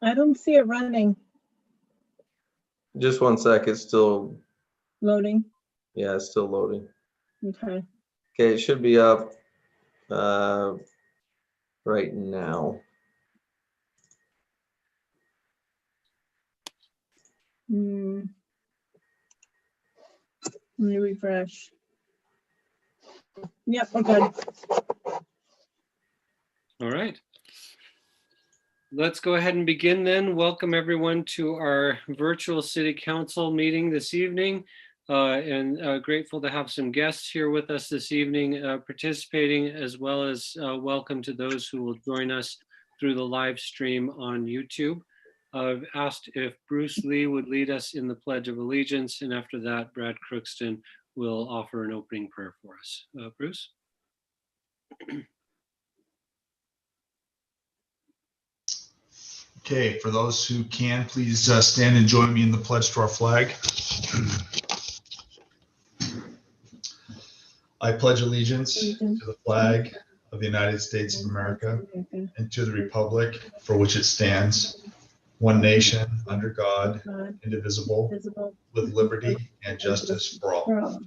I don't see it running. Just 1 sec, it's still Loading. Yeah, it's still loading. Okay. Okay, it should be up right now. Let me refresh. Yep, we're good. All right. Let's go ahead and begin then. Welcome everyone to our virtual city council meeting this evening. And grateful to have some guests here with us this evening participating, as well as welcome to those who will join us through the live stream on YouTube. I've asked if Bruce Lee would lead us in the Pledge of Allegiance, and after that, Brad Crookston will offer an opening prayer for us. Bruce? Okay, for those who can, please stand and join me in the pledge to our flag. I pledge allegiance to the flag of the United States of America and to the republic for which it stands, one nation, under God, indivisible, with liberty and justice for all.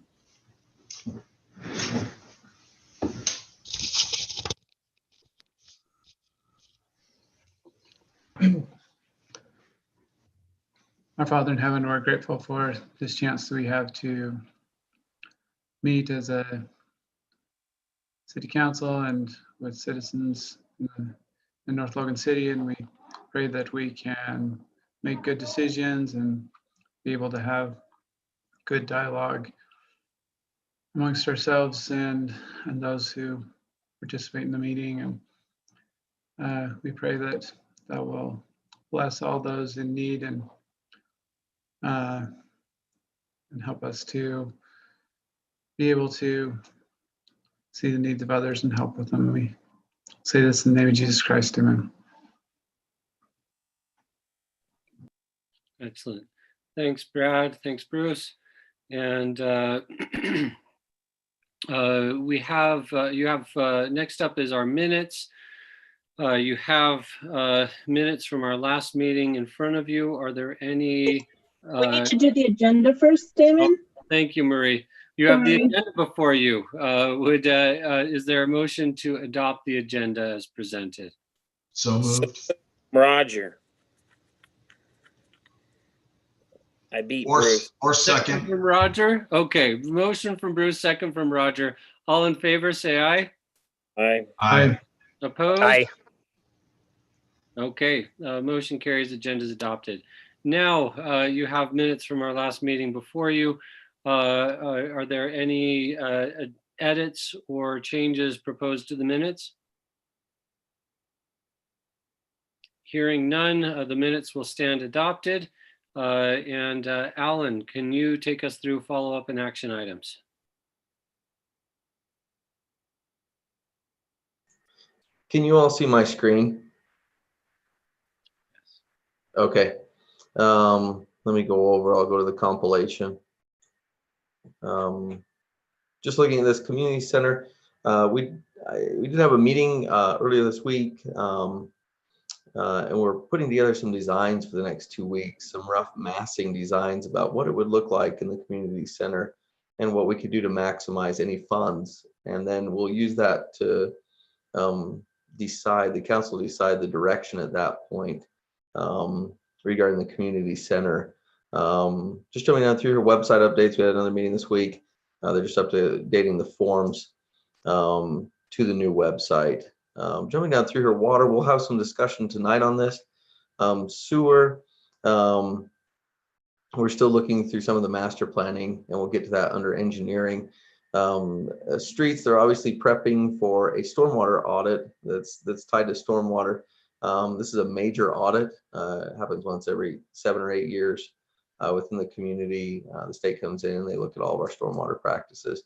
Our Father in heaven, we're grateful for this chance that we have to meet as a city council and with citizens in North Logan City, and we pray that we can make good decisions and be able to have good dialogue amongst ourselves and those who participate in the meeting. And we pray that will bless all those in need and help us to be able to see the needs of others and help with them. We say this in the name of Jesus Christ, amen. Excellent. Thanks, Brad. Thanks, Bruce. And we have, next up is our minutes. You have minutes from our last meeting in front of you. Are there any? We need to do the agenda first, Damon. Oh, thank you, Marie. You have the agenda before you. Is there a motion to adopt the agenda as presented? So moved. Roger. I beat Bruce. Or second. From Roger. Okay, motion from Bruce, second from Roger. All in favor, say aye. Aye. Aye. Opposed? Aye. Okay, motion carries, agenda is adopted. Now you have minutes from our last meeting before you. Are there any edits or changes proposed to the minutes? Hearing none, the minutes will stand adopted. And Alan, can you take us through follow-up and action items? Can you all see my screen? Okay. Let me go over. I'll go to the compilation. Just looking at this community center, we did have a meeting earlier this week, and we're putting together some designs for the next 2 weeks, some rough massing designs about what it would look like in the community center and what we could do to maximize any funds. And then we'll use that to the council decide the direction at that point regarding the community center. Just jumping down through her website updates, we had another meeting this week. They're just updating the forms to the new website. Jumping down through her water, we'll have some discussion tonight on this. Sewer, we're still looking through some of the master planning, and we'll get to that under engineering. Streets, they're obviously prepping for a stormwater audit that's tied to stormwater. This is a major audit. It happens once every 7 or 8 years within the community. The state comes in and they look at all of our stormwater practices.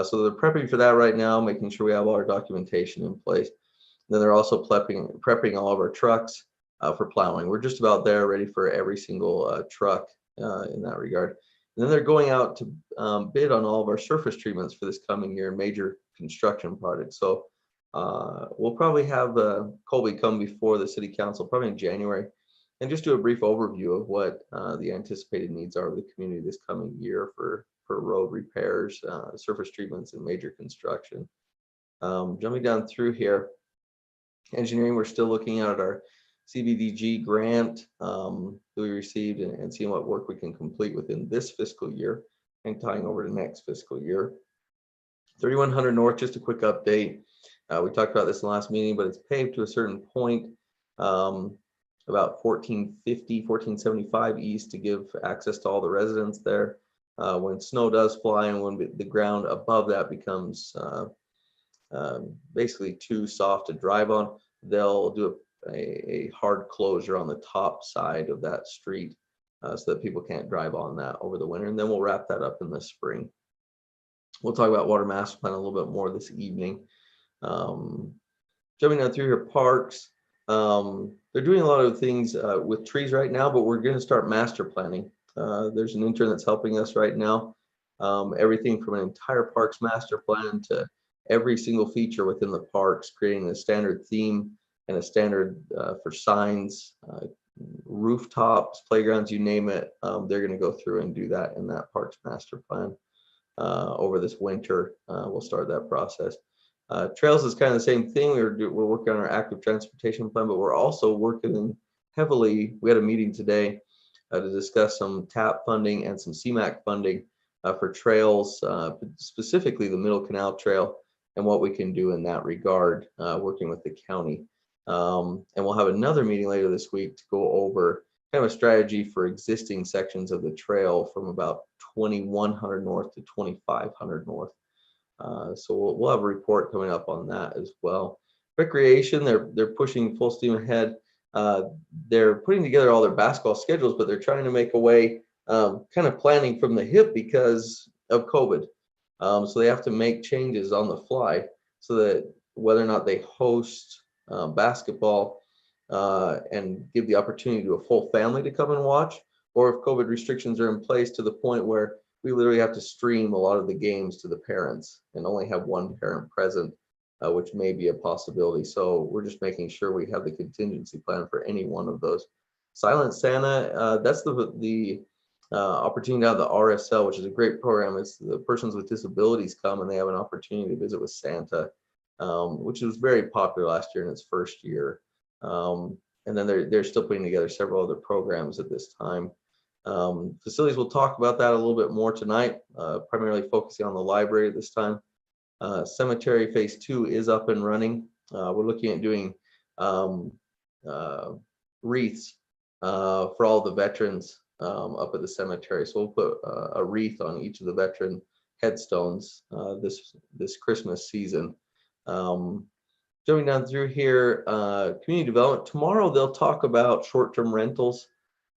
So they're prepping for that right now, making sure we have all our documentation in place. And then they're also prepping all of our trucks for plowing. We're just about there, ready for every single truck in that regard. And then they're going out to bid on all of our surface treatments for this coming year, major construction projects. So we'll probably have Colby come before the city council, probably in January, and just do a brief overview of what the anticipated needs are of the community this coming year for road repairs, surface treatments, and major construction. Jumping down through here, engineering, we're still looking at our CBDG grant that we received and seeing what work we can complete within this fiscal year and tying over to next fiscal year. 3100 North, just a quick update. We talked about this in the last meeting, but it's paved to a certain point, about 1450, 1475 east to give access to all the residents there. When snow does fly and when the ground above that becomes basically too soft to drive on, they'll do a hard closure on the top side of that street so that people can't drive on that over the winter. And then we'll wrap that up in the spring. We'll talk about water master plan a little bit more this evening. Jumping down through here, parks. They're doing a lot of things with trees right now, but we're going to start master planning. There's an intern that's helping us right now. Everything from an entire parks master plan to every single feature within the parks, creating a standard theme and a standard for signs, rooftops, playgrounds, you name it. They're going to go through and do that in that parks master plan over this winter. We'll start that process. Trails is kind of the same thing. We're working on our active transportation plan, but we're also working heavily. We had a meeting today to discuss some TAP funding and some CMAQ funding for trails, specifically the Middle Canal Trail, and what we can do in that regard, working with the county. And we'll have another meeting later this week to go over kind of a strategy for existing sections of the trail from about 2100 north to 2500 north. So we'll have a report coming up on that as well. Recreation, they're pushing full steam ahead. They're putting together all their basketball schedules, but they're trying to make a way, kind of planning from the hip because of COVID. So they have to make changes on the fly so that whether or not they host basketball and give the opportunity to a full family to come and watch, or if COVID restrictions are in place to the point where we literally have to stream a lot of the games to the parents and only have one parent present, which may be a possibility. So we're just making sure we have the contingency plan for any one of those. Silent Santa, that's the opportunity to have the RSL, which is a great program. It's the persons with disabilities come and they have an opportunity to visit with Santa, which was very popular last year in its first year. And then they're still putting together several other programs at this time. Facilities, we'll talk about that a little bit more tonight, primarily focusing on the library this time. Cemetery phase 2 is up and running. We're looking at doing wreaths for all the veterans up at the cemetery. So we'll put a wreath on each of the veteran headstones this Christmas season. Jumping down through here, community development. Tomorrow they'll talk about short-term rentals.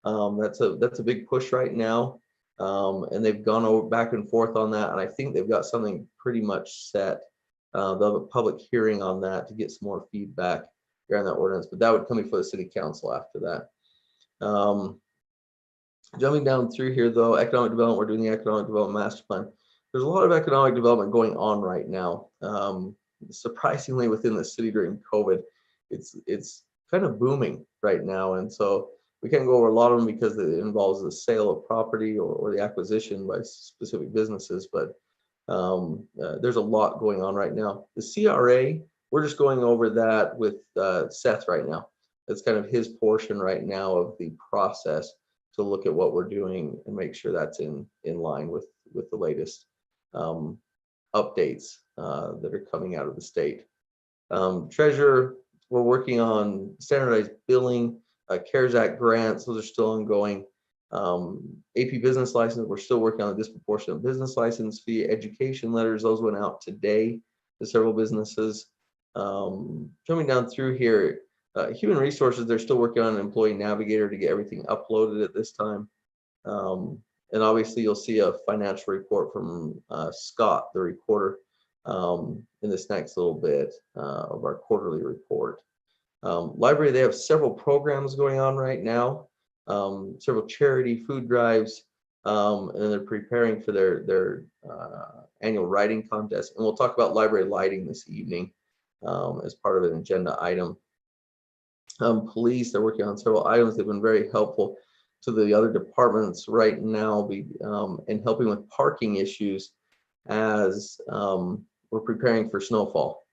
That's a big push right now, and they've gone over back and forth on that, and I think they've got something pretty much set. They'll have a public hearing on that to get some more feedback here on that ordinance, but that would come before the city council after that. Jumping down through here though, economic development, we're doing the economic development master plan. There's a lot of economic development going on right now. Surprisingly within the city during COVID, it's kind of booming right now, and so we can't go over a lot of them because it involves the sale of property or the acquisition by specific businesses, but there's a lot going on right now. The CRA, we're just going over that with Seth right now. That's kind of his portion right now of the process to look at what we're doing and make sure that's in line with the latest updates that are coming out of the state. Treasurer, we're working on standardized billing, CARES Act grants, those are still ongoing. AP business license, we're still working on the disproportionate business license fee. Education letters, those went out today to several businesses. Jumping down through here, human resources, they're still working on an employee navigator to get everything uploaded at this time. And obviously you'll see a financial report from Scott, the recorder, in this next little bit of our quarterly report. Library, they have several programs going on right now, several charity food drives, and they're preparing for their annual writing contest. And we'll talk about library lighting this evening as part of an agenda item. Police, they're working on several items. They've been very helpful to the other departments right now in helping with parking issues as we're preparing for snowfall.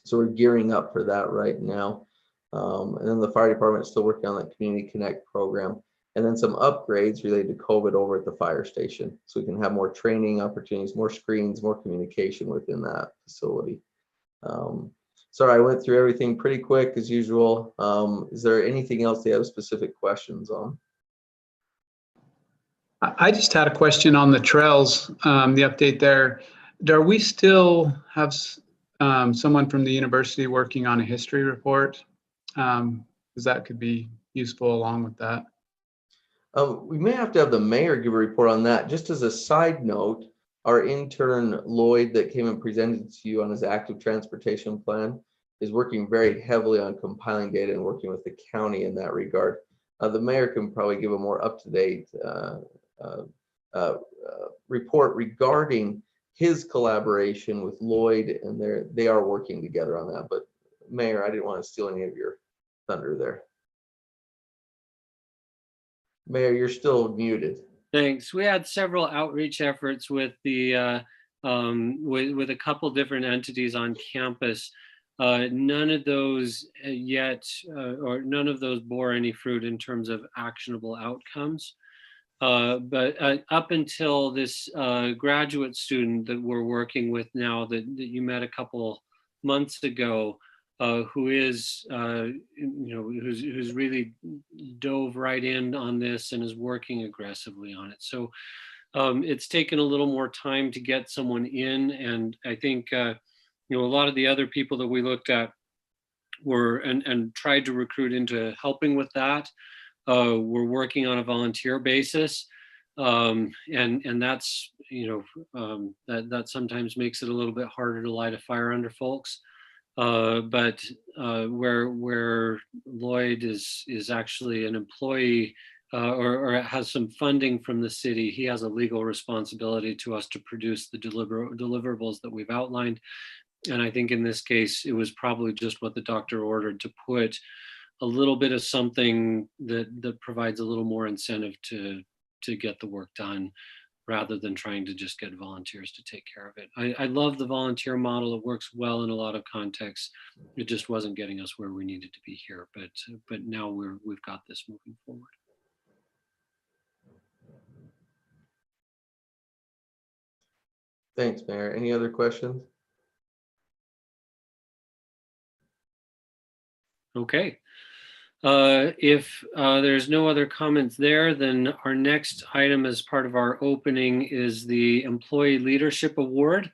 So we're gearing up for that right now. And then the fire department is still working on that Community Connect program. And then some upgrades related to COVID over at the fire station. So we can have more training opportunities, more screens, more communication within that facility. Sorry, I went through everything pretty quick as usual. Is there anything else they have specific questions on? I just had a question on the trails, the update there. Do we still have someone from the university working on a history report? Because that could be useful along with that. We may have to have the mayor give a report on that. Just as a side note, our intern Lloyd that came and presented to you on his active transportation plan is working very heavily on compiling data and working with the county in that regard. The mayor can probably give a more up-to-date report regarding his collaboration with Lloyd, and they are working together on that. But Mayor, I didn't want to steal any of your thunder there. Mayor, you're still muted. Thanks. We had several outreach efforts with the with a couple different entities on campus. None of those or none of those bore any fruit in terms of actionable outcomes. But up until this graduate student that we're working with now that you met a couple months ago, who is, who's really dove right in on this and is working aggressively on it. So it's taken a little more time to get someone in. And I think, a lot of the other people that we looked at were and tried to recruit into helping with that. We're working on a volunteer basis. And that's, that sometimes makes it a little bit harder to light a fire under folks. But where Lloyd is actually an employee or has some funding from the city, he has a legal responsibility to us to produce the deliverables that we've outlined. And I think in this case, it was probably just what the doctor ordered, to put a little bit of something that provides a little more incentive to get the work done, rather than trying to just get volunteers to take care of it. I love the volunteer model. It works well in a lot of contexts. It just wasn't getting us where we needed to be here. But now we've got this moving forward. Thanks, Mayor. Any other questions? Okay. If there's no other comments there, then our next item as part of our opening is the Employee Leadership Award.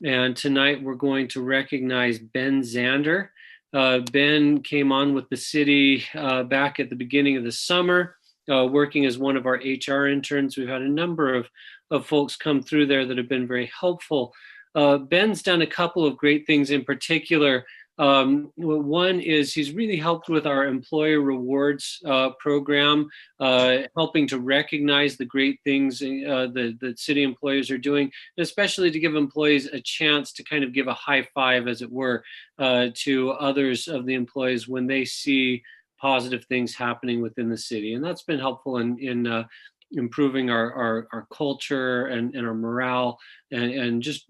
And tonight we're going to recognize Ben Zander. Ben came on with the city back at the beginning of the summer, working as one of our HR interns. We've had a number of folks come through there that have been very helpful. Ben's done a couple of great things in particular. One is he's really helped with our employee rewards program, helping to recognize the great things that city employees are doing, especially to give employees a chance to kind of give a high five, as it were, to others of the employees when they see positive things happening within the city. And that's been helpful in improving our culture and our morale, and just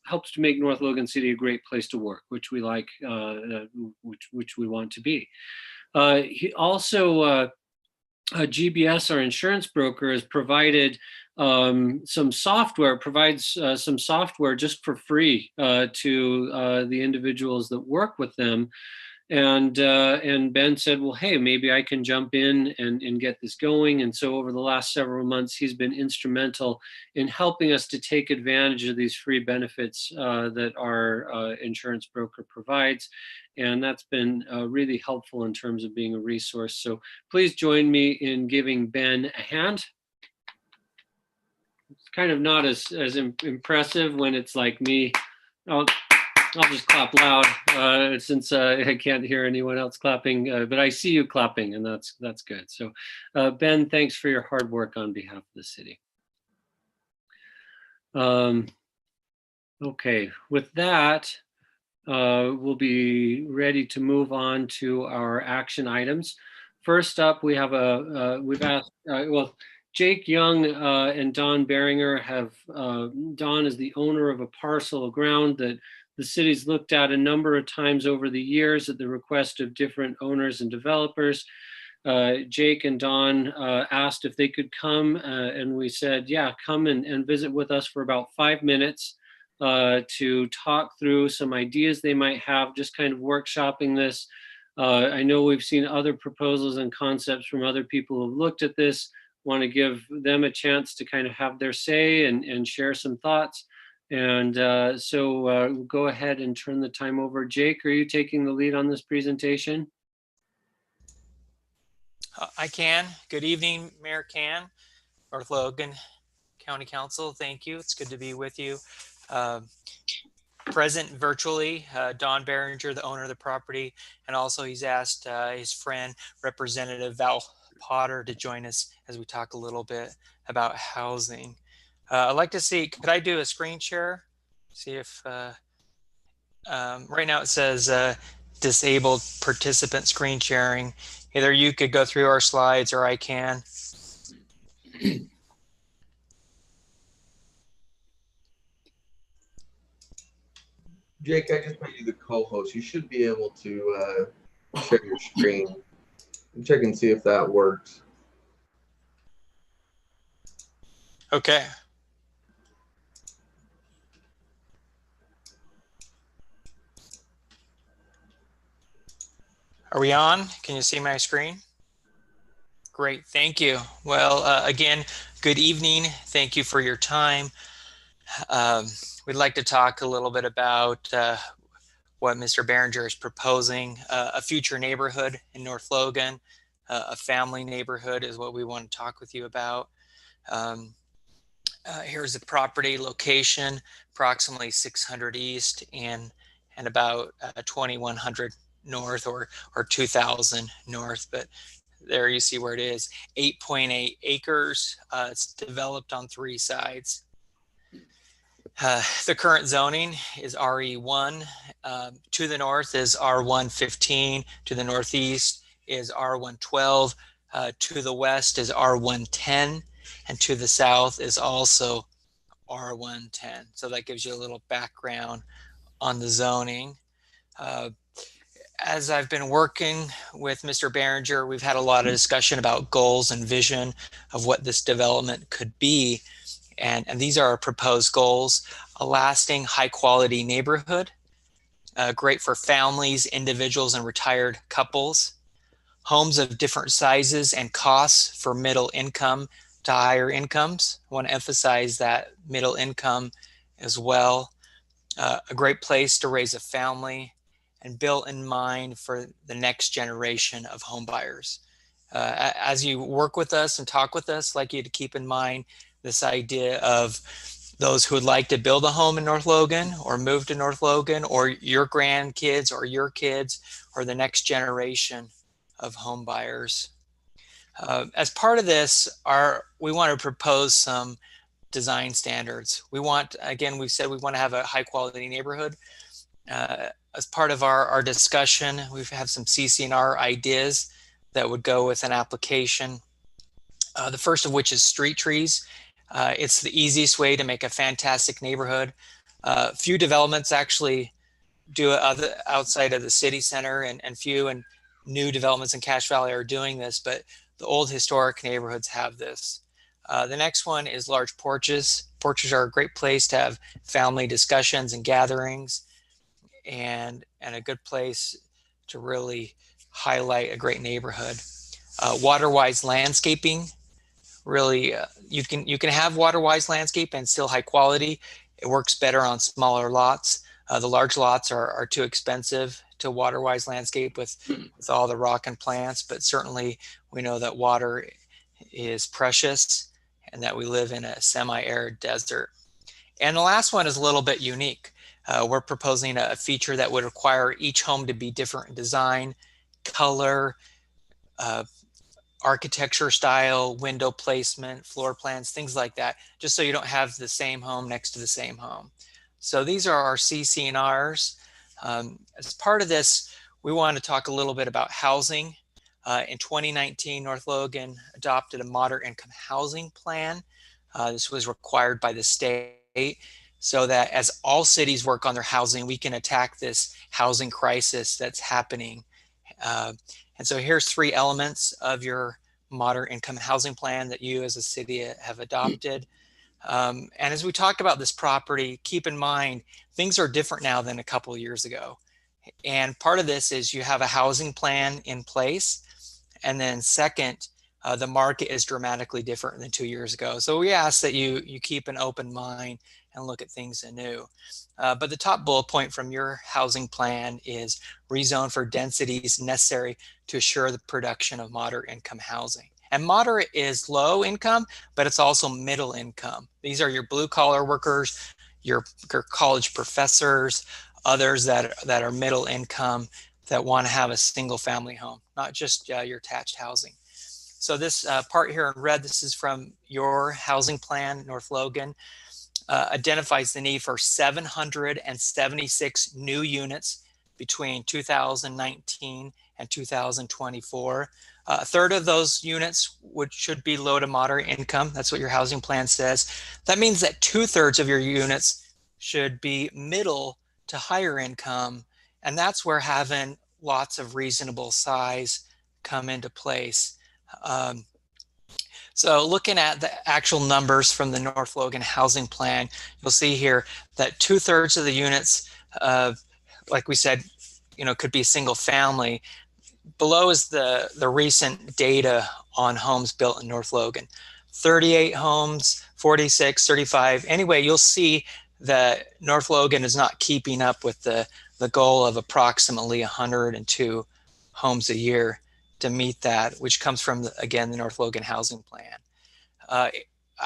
helps to make North Logan City a great place to work, which we like, which we want to be. He also GBS, our insurance broker, has provided some software, some software just for free to the individuals that work with them. And Ben said, well, hey, maybe I can jump in and get this going. And so over the last several months, he's been instrumental in helping us to take advantage of these free benefits that our insurance broker provides. And that's been really helpful in terms of being a resource. So please join me in giving Ben a hand. It's kind of not as impressive when it's like me. I'll just clap loud since I can't hear anyone else clapping, but I see you clapping, and that's good. So Ben, thanks for your hard work on behalf of the city. Okay, with that, we'll be ready to move on to our action items. First up, we have we've asked, well, Jake Young and Don Beringer have, Don is the owner of a parcel of ground that the city's looked at a number of times over the years at the request of different owners and developers. Jake and Don asked if they could come, and we said, yeah, come and visit with us for about 5 minutes to talk through some ideas they might have, just kind of workshopping this. I know we've seen other proposals and concepts from other people who've looked at this, want to give them a chance to kind of have their say and share some thoughts. And so we'll go ahead and turn the time over. Jake, are you taking the lead on this presentation? I can. Good evening, Mayor Can, North Logan County Council. Thank you. It's good to be with you. Present virtually, Don Beringer, the owner of the property, and also he's asked his friend, Representative Val Potter, to join us as we talk a little bit about housing. I'd like to see, could I do a screen share? See if, right now it says disabled participant screen sharing. Either you could go through our slides or I can. Jake, I just made you the co-host. You should be able to share your screen. Check and see if that works. Okay. Are we on? Can you see my screen? Great, thank you. Well, again, good evening. Thank you for your time. We'd like to talk a little bit about what Mr. Beringer is proposing, a future neighborhood in North Logan, a family neighborhood is what we want to talk with you about. Here's the property location, approximately 600 east and about 2100 north or 2000 north, but there you see where it is. 8.8 acres. It's developed on 3 sides. The current zoning is RE1. To the north is R115. To the northeast is R112. To the west is R110. And to the south is also R110. So that gives you a little background on the zoning. As I've been working with Mr. Beringer, we've had a lot of discussion about goals and vision of what this development could be. And these are our proposed goals: a lasting, high quality neighborhood, great for families, individuals, and retired couples, homes of different sizes and costs for middle income to higher incomes. I want to emphasize that middle income as well. A great place to raise a family and built in mind for the next generation of home buyers. As you work with us and talk with us, I'd like you to keep in mind this idea of those who would like to build a home in North Logan or move to North Logan, or your grandkids or your kids or the next generation of home buyers. As part of this, we want to propose some design standards. We want, again, we've said we want to have a high quality neighborhood. As part of our discussion, we have some CCR ideas that would go with an application. The first of which is street trees. It's the easiest way to make a fantastic neighborhood. Few developments actually do it outside of the city center, and few and new developments in Cache Valley are doing this, but the old historic neighborhoods have this. The next one is large porches. Porches are a great place to have family discussions and gatherings, and a good place to really highlight a great neighborhood. Water-wise landscaping. Really, you can have water-wise landscape and still high quality. It works better on smaller lots. The large lots are too expensive to water-wise landscape with all the rock and plants, but certainly we know that water is precious and that we live in a semi-arid desert. And the last one is a little bit unique. We're proposing a feature that would require each home to be different in design, color, architecture style, window placement, floor plans, things like that, just so you don't have the same home next to the same home. So these are our CCRs. As part of this, we want to talk a little bit about housing. In 2019, North Logan adopted a moderate income housing plan. This was required by the state so that as all cities work on their housing, we can attack this housing crisis that's happening. And so here's 3 elements of your moderate income housing plan that you as a city have adopted. And as we talk about this property, keep in mind, things are different now than a couple of years ago. And part of this is you have a housing plan in place. And then second, the market is dramatically different than 2 years ago. So we ask that you keep an open mind and look at things anew. But the top bullet point from your housing plan is rezone for densities necessary to assure the production of moderate income housing. And moderate is low income, but it's also middle income. These are your blue collar workers, your college professors, others that are middle income that want to have a single family home, not just your attached housing. So this part here in red, this is from your housing plan, North Logan, identifies the need for 776 new units between 2019 and 2024. A third of those units should be low to moderate income. That's what your housing plan says. That means that 2/3 of your units should be middle to higher income. And that's where having lots of reasonable size come into place. So looking at the actual numbers from the North Logan housing plan, you'll see here that 2/3 of the units, like we said, could be single family. Below is the recent data on homes built in North Logan. 38 homes, 46, 35. Anyway, you'll see that North Logan is not keeping up with the goal of approximately 102 homes a year to meet that, which comes from, again, the North Logan housing plan. I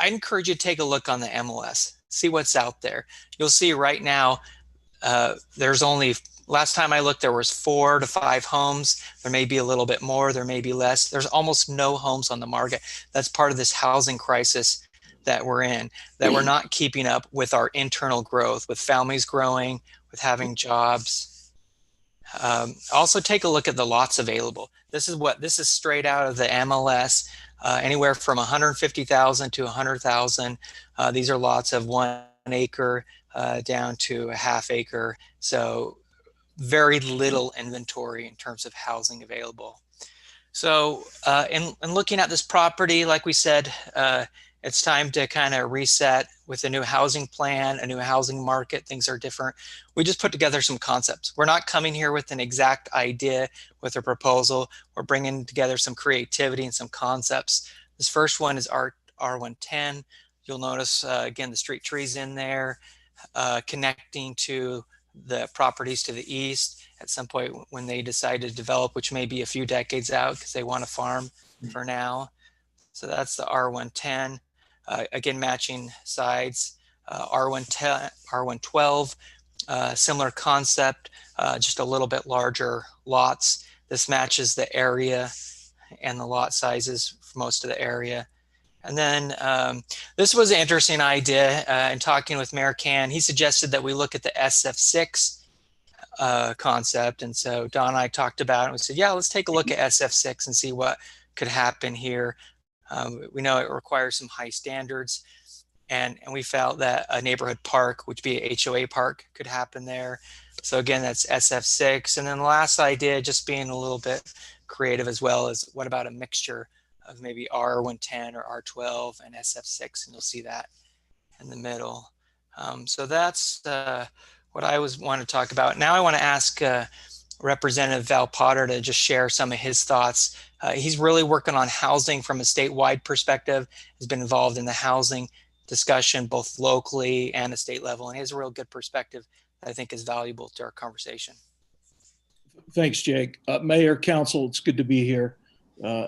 encourage you to take a look on the MLS, see what's out there. You'll see right now, there's only, last time I looked, there was 4 to 5 homes. There may be a little bit more, there may be less. There's almost no homes on the market. That's part of this housing crisis that we're in, that we're not keeping up with our internal growth, with families growing, with having jobs. Also take a look at the lots available. This is straight out of the MLS, anywhere from 150,000 to 100,000. These are lots of 1 acre down to a half acre. So very little inventory in terms of housing available. So in looking at this property, like we said, it's time to kind of reset with a new housing plan, a new housing market. Things are different. We just put together some concepts. We're not coming here with an exact idea with a proposal. We're bringing together some creativity and some concepts. This first one is R110. You'll notice, again, the street trees in there, connecting to the properties to the east at some point when they decide to develop, which may be a few decades out because they want to farm for now. So that's the R110. Again, matching sides. R110, R112, similar concept, just a little bit larger lots. This matches the area and the lot sizes for most of the area. And then this was an interesting idea in talking with Mayor Can. He suggested that we look at the SF6 concept. And so Don and I talked about it. And we said, yeah, let's take a look at SF6 and see what could happen here. We know it requires some high standards. And we felt that a neighborhood park, which would be a HOA park, could happen there. So again, that's SF6. And then the last idea, just being a little bit creative as well, is what about a mixture of maybe R110 or R12 and SF6, and you'll see that in the middle. So that's what I want to talk about. Now I want to ask Representative Val Potter to just share some of his thoughts. He's really working on housing from a statewide perspective. He's been involved in the housing discussion both locally and at state level, and he has a real good perspective that I think is valuable to our conversation. Thanks, Jake. Mayor, Council, it's good to be here.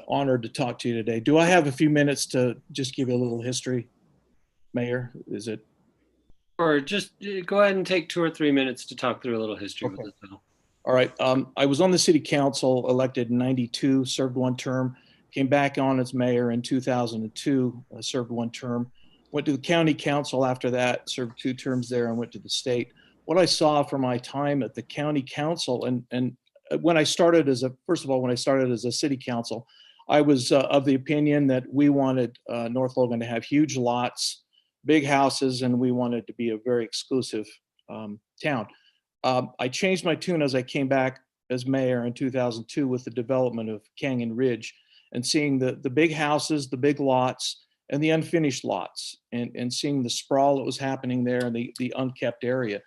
Honored to talk to you today. Do I have a few minutes to just give you a little history, Mayor? Is it? Or just go ahead and take 2 or 3 minutes to talk through a little history with us. All right. I was on the city council, elected in '92, served 1 term, came back on as mayor in 2002, served 1 term, went to the county council after that, served 2 terms there, and went to the state. what I saw from my time at the county council, and when I started as first of all, when I started as a city council, I was of the opinion that we wanted North Logan to have huge lots, big houses, and we wanted to be a very exclusive town. I changed my tune as I came back as mayor in 2002 with the development of Canyon Ridge and seeing the big houses, the big lots, and the unfinished lots, and seeing the sprawl that was happening there and the unkept area.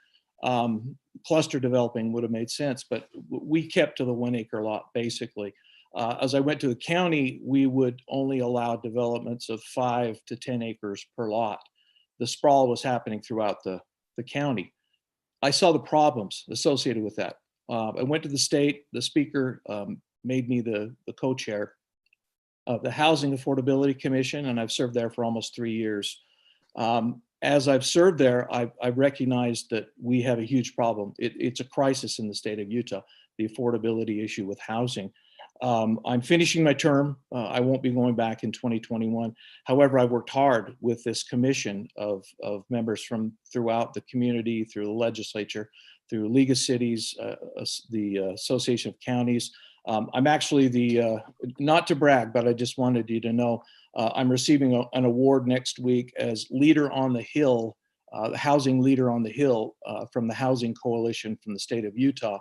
Cluster developing would have made sense, but we kept to the 1 acre lot basically. As I went to the county, we would only allow developments of 5 to 10 acres per lot. The sprawl was happening throughout the county. I saw the problems associated with that. I went to the state, the speaker made me the co-chair of the Housing Affordability Commission, and I've served there for almost 3 years. As I've served there, I've recognized that we have a huge problem. It's a crisis in the state of Utah, the affordability issue with housing. I'm finishing my term. I won't be going back in 2021. However, I worked hard with this commission of members from throughout the community, through the legislature, through League of Cities, the Association of Counties. I'm actually not to brag, but I just wanted you to know, I'm receiving an award next week as Leader on the Hill, the Housing Leader on the Hill from the Housing Coalition from the state of Utah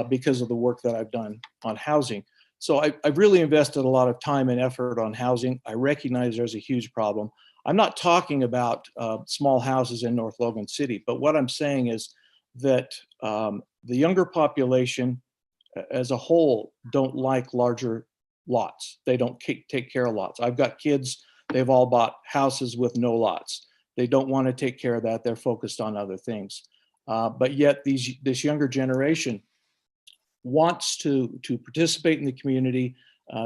because of the work that I've done on housing. So I've really invested a lot of time and effort on housing. I recognize there's a huge problem. I'm not talking about small houses in North Logan City, but what I'm saying is that the younger population as a whole don't like larger lots. They don't take care of lots. I've got kids, they've all bought houses with no lots. They don't want to take care of that. They're focused on other things. But yet this younger generation wants to participate in the community.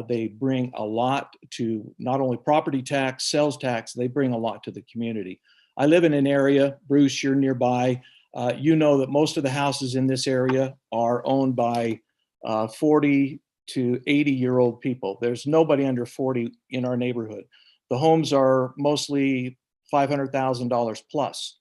They bring a lot to not only property tax, sales tax, they bring a lot to the community. I live in an area, Bruce, you're nearby. You know that most of the houses in this area are owned by 40 to 80-year-old people. There's nobody under 40 in our neighborhood. The homes are mostly $500,000 plus.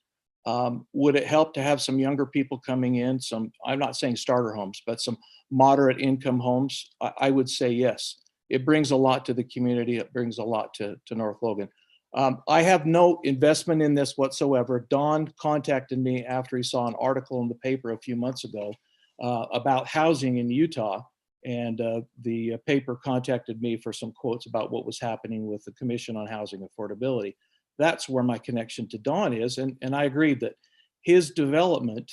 Would it help to have some younger people coming in, I'm not saying starter homes, but some moderate income homes? I would say yes. It brings a lot to the community. It brings a lot to North Logan. I have no investment in this whatsoever. Don contacted me after he saw an article in the paper a few months ago about housing in Utah. And the paper contacted me for some quotes about what was happening with the Commission on Housing Affordability. That's where my connection to Don is. And I agree that his development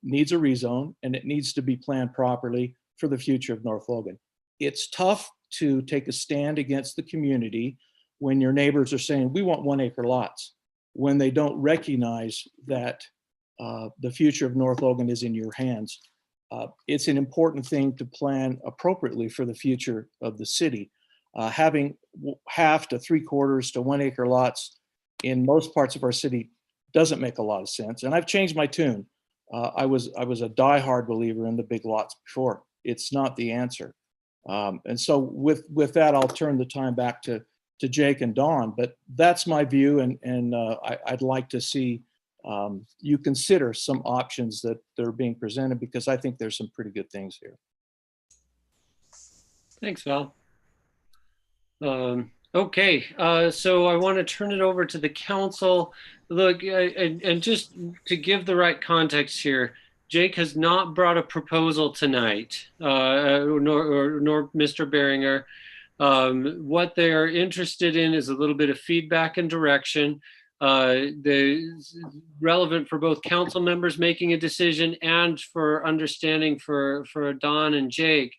needs a rezone and it needs to be planned properly for the future of North Logan. It's tough to take a stand against the community when your neighbors are saying, we want 1 acre lots, when they don't recognize that the future of North Logan is in your hands. It's an important thing to plan appropriately for the future of the city. Having half to 3/4 to 1 acre lots in most parts of our city doesn't make a lot of sense. And I've changed my tune. I was a diehard believer in the big lots before. It's not the answer. And so with that, I'll turn the time back to Jake and Dawn, but that's my view. And I'd like to see you consider some options that are being presented, because I think there's some pretty good things here. Thanks, Val. Okay, so I want to turn it over to the council. Look, and just to give the right context here, Jake has not brought a proposal tonight, nor Mr. Beringer. What they are interested in is a little bit of feedback and direction. Relevant for both council members making a decision and for understanding for Don and Jake.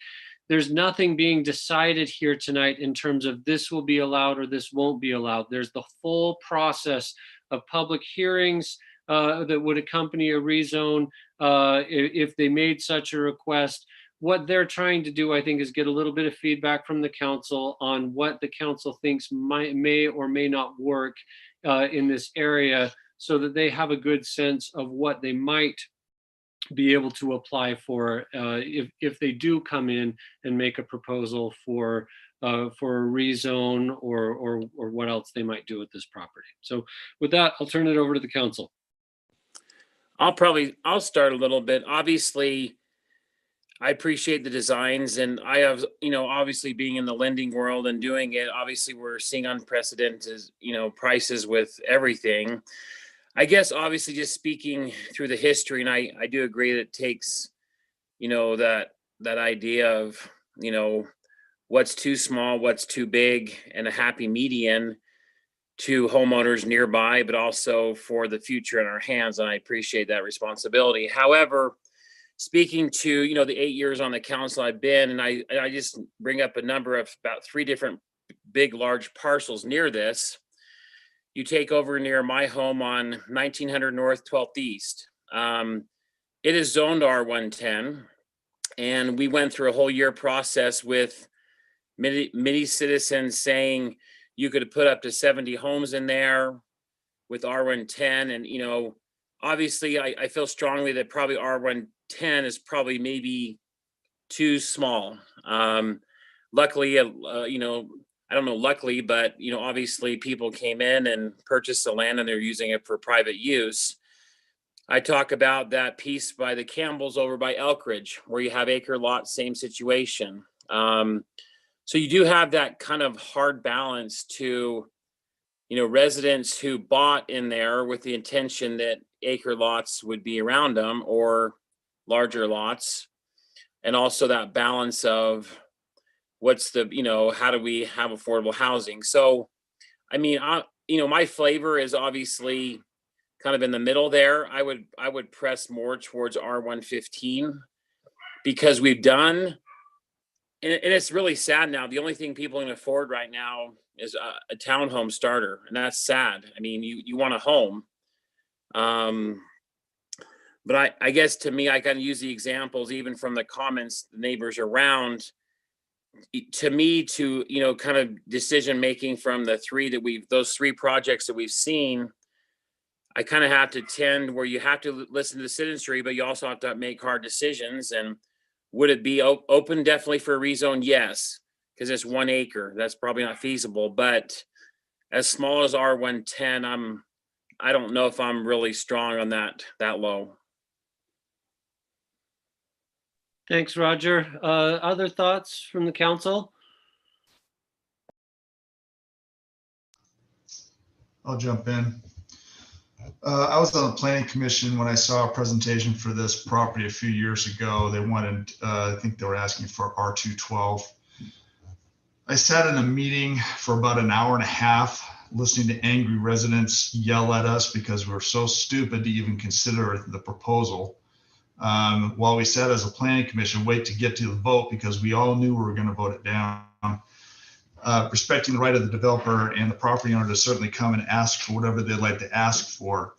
There's nothing being decided here tonight in terms of this will be allowed or this won't be allowed. There's the full process of public hearings that would accompany a rezone if they made such a request. What they're trying to do, I think, is get a little bit of feedback from the council on what the council thinks may or may not work in this area, so that they have a good sense of what they might be able to apply for if they do come in and make a proposal for a rezone or what else they might do with this property. So with that, I'll turn it over to the council. I'll start a little bit. Obviously, I appreciate the designs, and I have, obviously being in the lending world and doing it, obviously we're seeing unprecedented, prices with everything. I guess obviously just speaking through the history, and I do agree that it takes, that idea of, what's too small, what's too big, and a happy median to homeowners nearby, but also for the future in our hands. And I appreciate that responsibility. However, speaking to, the 8 years on the council I've been, and I just bring up a number of about 3 different big, large parcels near this. You take over near my home on 1900 North 12th East. It is zoned R110, and we went through a whole year process with many citizens saying you could put up to 70 homes in there with R110. And, obviously I feel strongly that probably R110 is probably maybe too small. Luckily, I don't know, luckily, but, obviously people came in and purchased the land and they're using it for private use. I talk about that piece by the Campbells over by Elkridge, where you have acre lots, same situation. So you do have that kind of hard balance to, residents who bought in there with the intention that acre lots would be around them or larger lots. And also that balance of what's the, how do we have affordable housing? So, I mean, my flavor is obviously kind of in the middle there. I would press more towards R115 because we've done, and it's really sad now. The only thing people can afford right now is a townhome starter, and that's sad. I mean, you want a home. But I guess to me, I kind of use the examples even from the comments, the neighbors around. To me, to kind of decision making from those 3 projects that we've seen, I kind of have to tend where you have to listen to the citizenry, but you also have to make hard decisions. And would it be open? Definitely for a rezone? Yes, because it's 1 acre. That's probably not feasible. But as small as R110, I don't know if I'm really strong on that low. Thanks, Roger. Other thoughts from the council? I'll jump in. I was on the planning commission when I saw a presentation for this property a few years ago. They wanted, I think they were asking for R212. I sat in a meeting for about an hour and a half, listening to angry residents yell at us because we're so stupid to even consider the proposal. While we sat as a planning commission, wait to get to the vote because we all knew we were going to vote it down. Respecting the right of the developer and the property owner to certainly come and ask for whatever they'd like to ask for.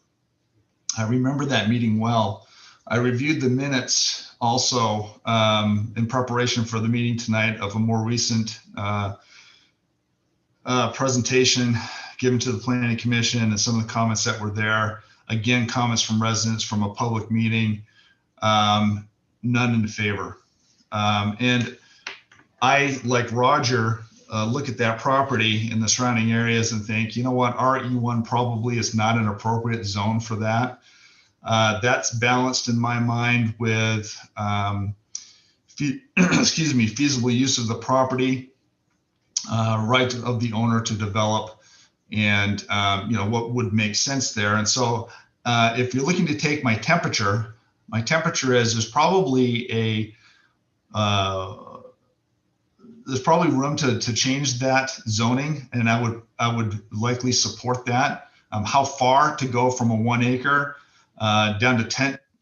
I remember that meeting well. I reviewed the minutes also in preparation for the meeting tonight of a more recent presentation given to the planning commission and some of the comments that were there. Again, comments from residents from a public meeting, none in favor. And I, like Roger, look at that property in the surrounding areas and think, you know what, RE1 probably is not an appropriate zone for that. That's balanced in my mind with, feasible use of the property, right of the owner to develop, and what would make sense there. And so, if you're looking to take my temperature is there's probably there's probably room to change that zoning, and I would likely support that. How far to go from a 1 acre down to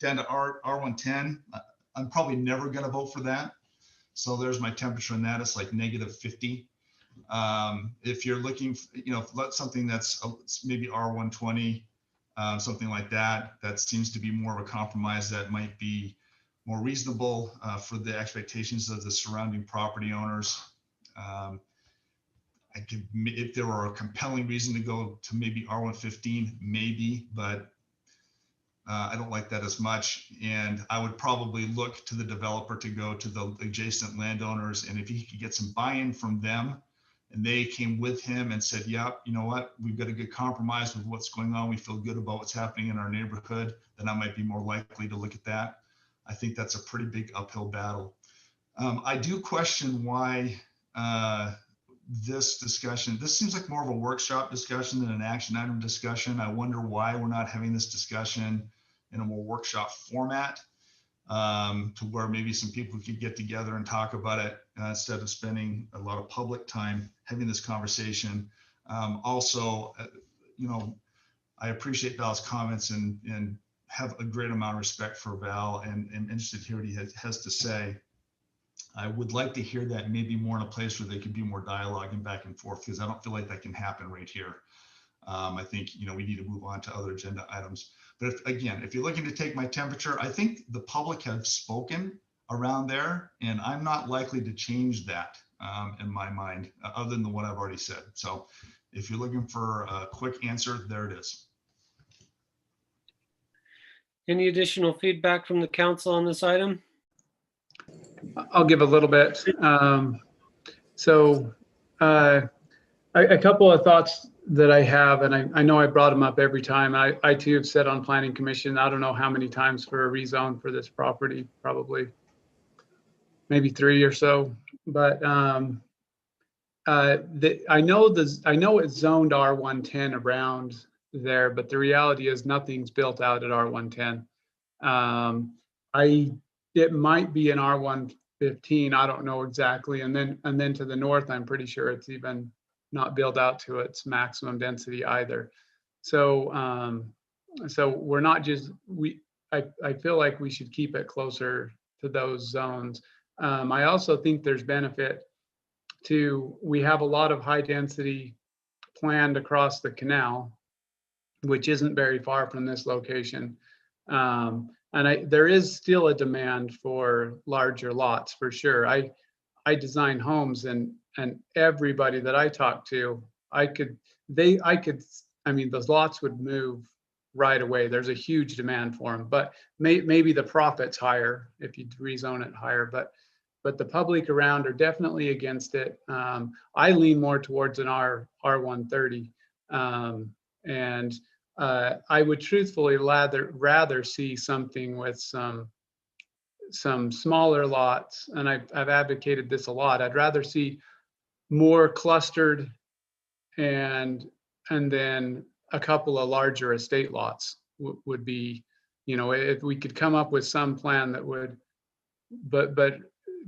R110? I'm probably never going to vote for that. So there's my temperature on that. It's like -50. If you're looking, something that's maybe R120, something like that, that seems to be more of a compromise that might be more reasonable for the expectations of the surrounding property owners. If there were a compelling reason to go to maybe R115, maybe, but I don't like that as much. And I would probably look to the developer to go to the adjacent landowners. And if he could get some buy-in from them and they came with him and said, yeah, you know what, we've got a good compromise with what's going on. We feel good about what's happening in our neighborhood. Then I might be more likely to look at that. I think that's a pretty big uphill battle. I do question why this discussion, this seems like more of a workshop discussion than an action item discussion. I wonder why we're not having this discussion in a more workshop format, to where maybe some people could get together and talk about it instead of spending a lot of public time having this conversation. Also, you know, I appreciate Val's comments and have a great amount of respect for Val and interested to hear what he has to say. I would like to hear that maybe more in a place where they could be more dialoguing back and forth, because I don't feel like that can happen right here. I think, you know, we need to move on to other agenda items. But if you're looking to take my temperature, I think the public have spoken around there, and I'm not likely to change that in my mind, other than what I've already said. So if you're looking for a quick answer, there it is. Any additional feedback from the council on this item? I'll give a little bit. A couple of thoughts that I have, and I know I brought them up every time. I too have said on planning commission, I don't know how many times for a rezone for this property, probably maybe 3 or so. But I know it's zoned R110 around there, but the reality is nothing's built out at R110. It might be an R115, I don't know exactly. And then to the north, I'm pretty sure it's even not built out to its maximum density either. So we're not just, I feel like we should keep it closer to those zones. I also think there's benefit to, we have a lot of high density planned across the canal, which isn't very far from this location. And there is still a demand for larger lots for sure. I design homes, and everybody that I talk to, I mean, those lots would move right away. There's a huge demand for them, but maybe the profit's higher if you rezone it higher, but the public around are definitely against it. I lean more towards an R130. And I would truthfully rather see something with some smaller lots, and I've advocated this a lot. I'd rather see more clustered and then a couple of larger estate lots would be, you know, if we could come up with some plan that would, but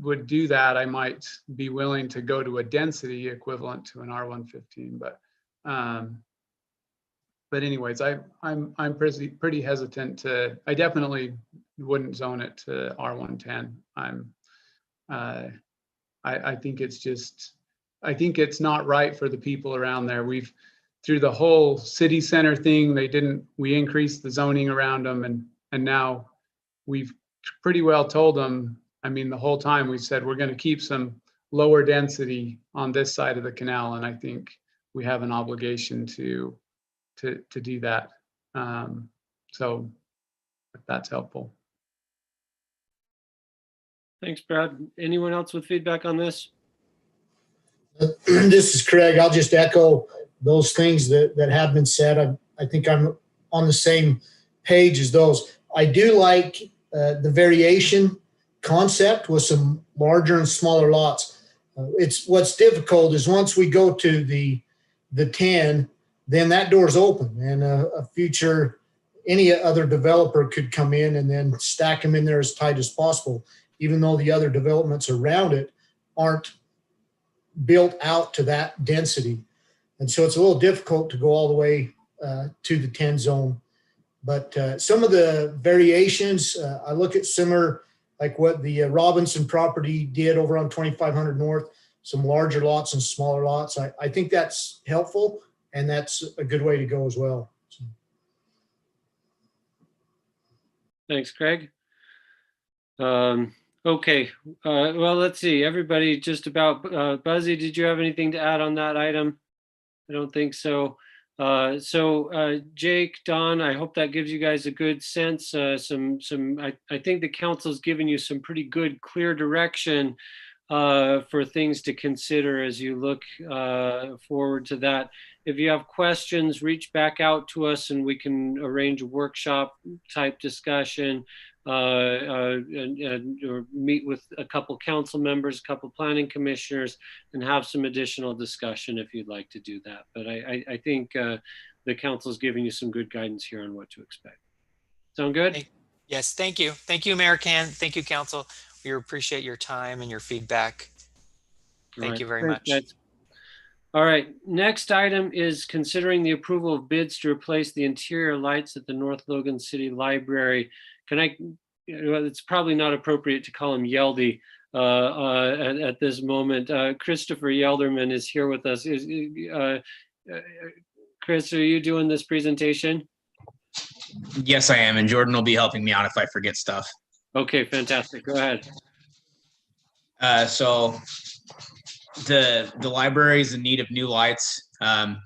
would do that, I might be willing to go to a density equivalent to an R115. But anyways, I'm pretty hesitant to. I definitely wouldn't zone it to R110. I think it's just, I think it's not right for the people around there. Through the whole city center thing, we increased the zoning around them, and now we've pretty well told them. I mean, the whole time we said we're going to keep some lower density on this side of the canal, and I think we have an obligation to do that. So if that's helpful. Thanks, Brad. Anyone else with feedback on this? This is Craig. I'll just echo those things that have been said. I think I'm on the same page as those. I do like the variation concept with some larger and smaller lots. It's what's difficult is once we go to the 10, then that door's open, and any other developer could come in and then stack them in there as tight as possible, even though the other developments around it aren't built out to that density. And so it's a little difficult to go all the way to the 10 zone. But some of the variations, I look at similar, like what the Robinson property did over on 2500 North, some larger lots and smaller lots. I think that's helpful, and that's a good way to go as well. Thanks, Craig. Okay, well, let's see. Everybody just about, Buzzy, did you have anything to add on that item? I don't think so. Jake, Don, I hope that gives you guys a good sense. I think the council's given you some pretty good, clear direction for things to consider as you look forward to that. If you have questions, reach back out to us and we can arrange a workshop type discussion or meet with a couple council members, a couple planning commissioners, and have some additional discussion if you'd like to do that. But I think the council's giving you some good guidance here on what to expect. Sound good? Yes, thank you. Thank you, Mayor Can. Thank you, Council. We appreciate your time and your feedback. Thank you very much. All right, next item is considering the approval of bids to replace the interior lights at the North Logan City Library. It's probably not appropriate to call him Yeldy at this moment. Christopher Yelderman is here with us. Chris, are you doing this presentation? Yes, I am, and Jordan will be helping me out if I forget stuff. Okay, fantastic. Go ahead. So the library is in need of new lights. So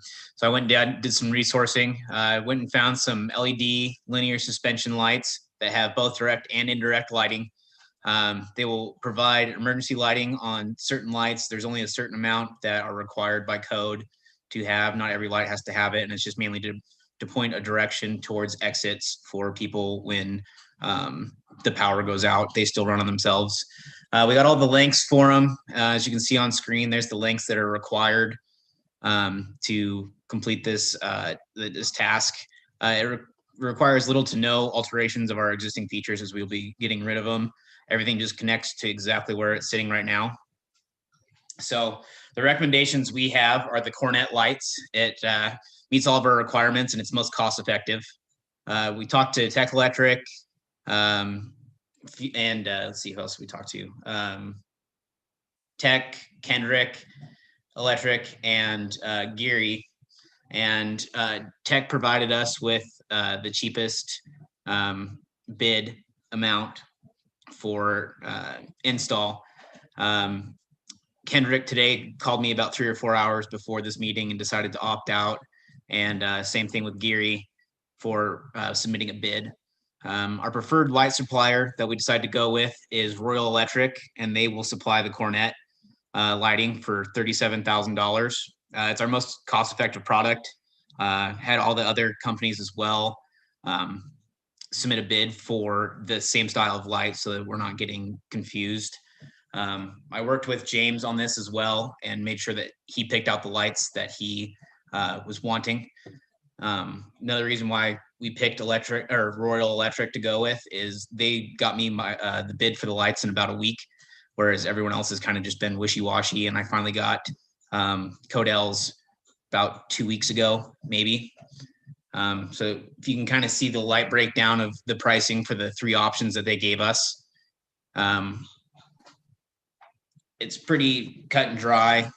I went and did some resourcing. I went and found some LED linear suspension lights that have both direct and indirect lighting. They will provide emergency lighting on certain lights. There's only a certain amount that are required by code to have. Not every light has to have it, and it's just mainly to point a direction towards exits for people when the power goes out. They still run on themselves. We got all the links for them. As you can see on screen, there's the links that are required to complete this task. It requires little to no alterations of our existing features as we'll be getting rid of them. Everything just connects to exactly where it's sitting right now. So the recommendations we have are the Cornet lights. It meets all of our requirements and it's most cost effective. We talked to Tech Electric, and let's see who else we talked to. Tech, Kendrick Electric, and Geary. And Tech provided us with the cheapest bid amount for install. Kendrick today called me about 3 or 4 hours before this meeting and decided to opt out. And same thing with Geary for submitting a bid. Our preferred light supplier that we decided to go with is Royal Electric, and they will supply the Cornet lighting for $37,000. It's our most cost-effective product. Had all the other companies as well submit a bid for the same style of light so that we're not getting confused. I worked with James on this as well and made sure that he picked out the lights that he was wanting. Another reason why we picked Royal Electric to go with is they got me the bid for the lights in about a week, whereas everyone else has kind of just been wishy-washy. And I finally got Codel's about 2 weeks ago, maybe. So if you can kind of see the light breakdown of the pricing for the 3 options that they gave us, it's pretty cut and dry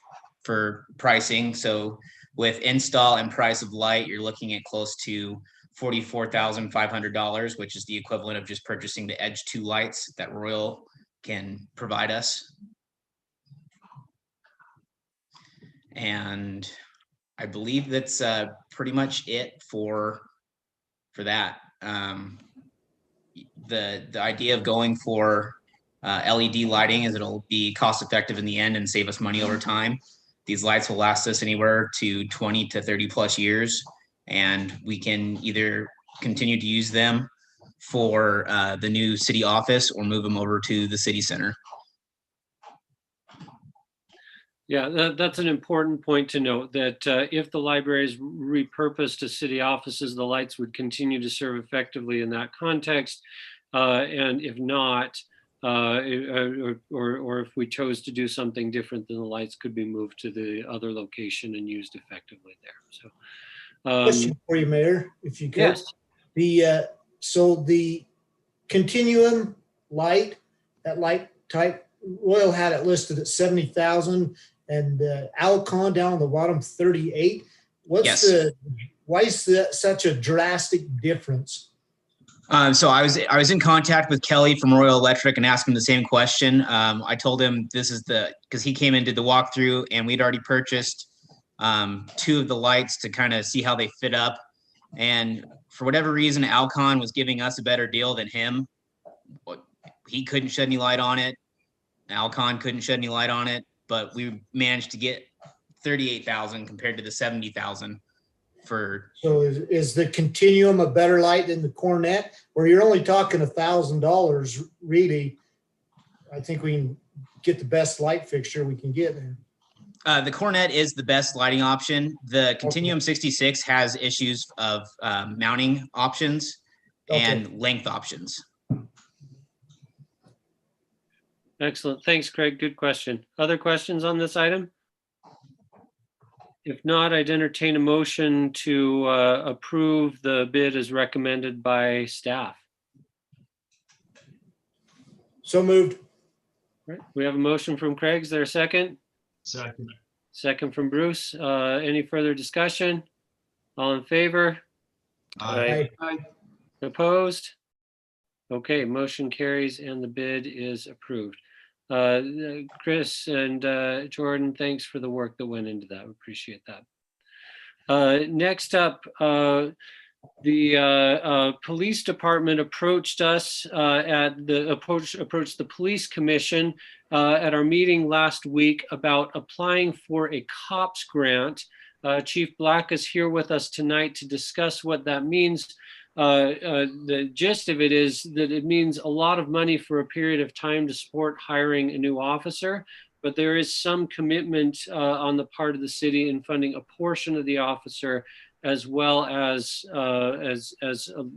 for pricing. So with install and price of light, you're looking at close to $44,500, which is the equivalent of just purchasing the Edge 2 lights that Royal can provide us. And I believe that's pretty much it for that. The idea of going for LED lighting is it'll be cost effective in the end and save us money over time. These lights will last us anywhere to 20 to 30 plus years, and we can either continue to use them for the new city office or move them over to the city center. Yeah, that's an important point to note, that if the library is repurposed to city offices, the lights would continue to serve effectively in that context. And if not, or if we chose to do something different, then the lights could be moved to the other location and used effectively there. So, question for you, Mayor, if you could. Yes. So the continuum light, that light type, Royal had it listed at 70,000 and Alcon down on the bottom 38. Why is that such a drastic difference? So I was in contact with Kelly from Royal Electric and asked him the same question. I told him this is because he came and did the walkthrough and we'd already purchased 2 of the lights to kind of see how they fit up. And for whatever reason, Alcon was giving us a better deal than him. He couldn't shed any light on it. Alcon couldn't shed any light on it, but we managed to get 38,000 compared to the 70,000 for. So is the Continuum a better light than the Cornet, where you're only talking $1,000 really? I think we can get the best light fixture we can get there. The Cornet is the best lighting option. The Continuum 66 has issues of mounting options and length options. Excellent. Thanks, Craig. Good question. Other questions on this item? If not, I'd entertain a motion to approve the bid as recommended by staff. So moved. Right. We have a motion from Craig. Is there a second? Second. Second from Bruce. Any further discussion? All in favor? Aye. Opposed? Okay, motion carries and the bid is approved. Chris and Jordan, thanks for the work that went into that. We appreciate that. Next up, the police department approached us approached the police commission at our meeting last week about applying for a COPS grant. Chief Black is here with us tonight to discuss what that means. The gist of it is that it means a lot of money for a period of time to support hiring a new officer, but there is some commitment on the part of the city in funding a portion of the officer, as well as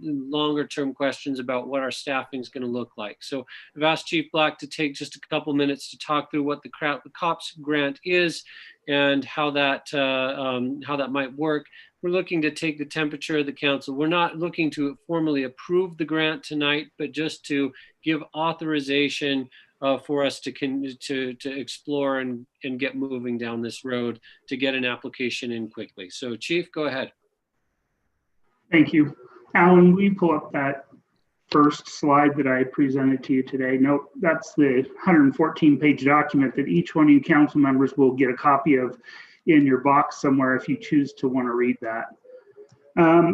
longer term questions about what our staffing is going to look like. So I've asked Chief Black to take just a couple minutes to talk through what the COPS grant is and how that might work. We're looking to take the temperature of the council. We're not looking to formally approve the grant tonight, but just to give authorization for us to explore and get moving down this road to get an application in quickly. So Chief, go ahead. Thank you. Alan, will you pull up that first slide that I presented to you today? Note, that's the 114-page document that each one of you council members will get a copy of in your box somewhere if you choose to want to read that.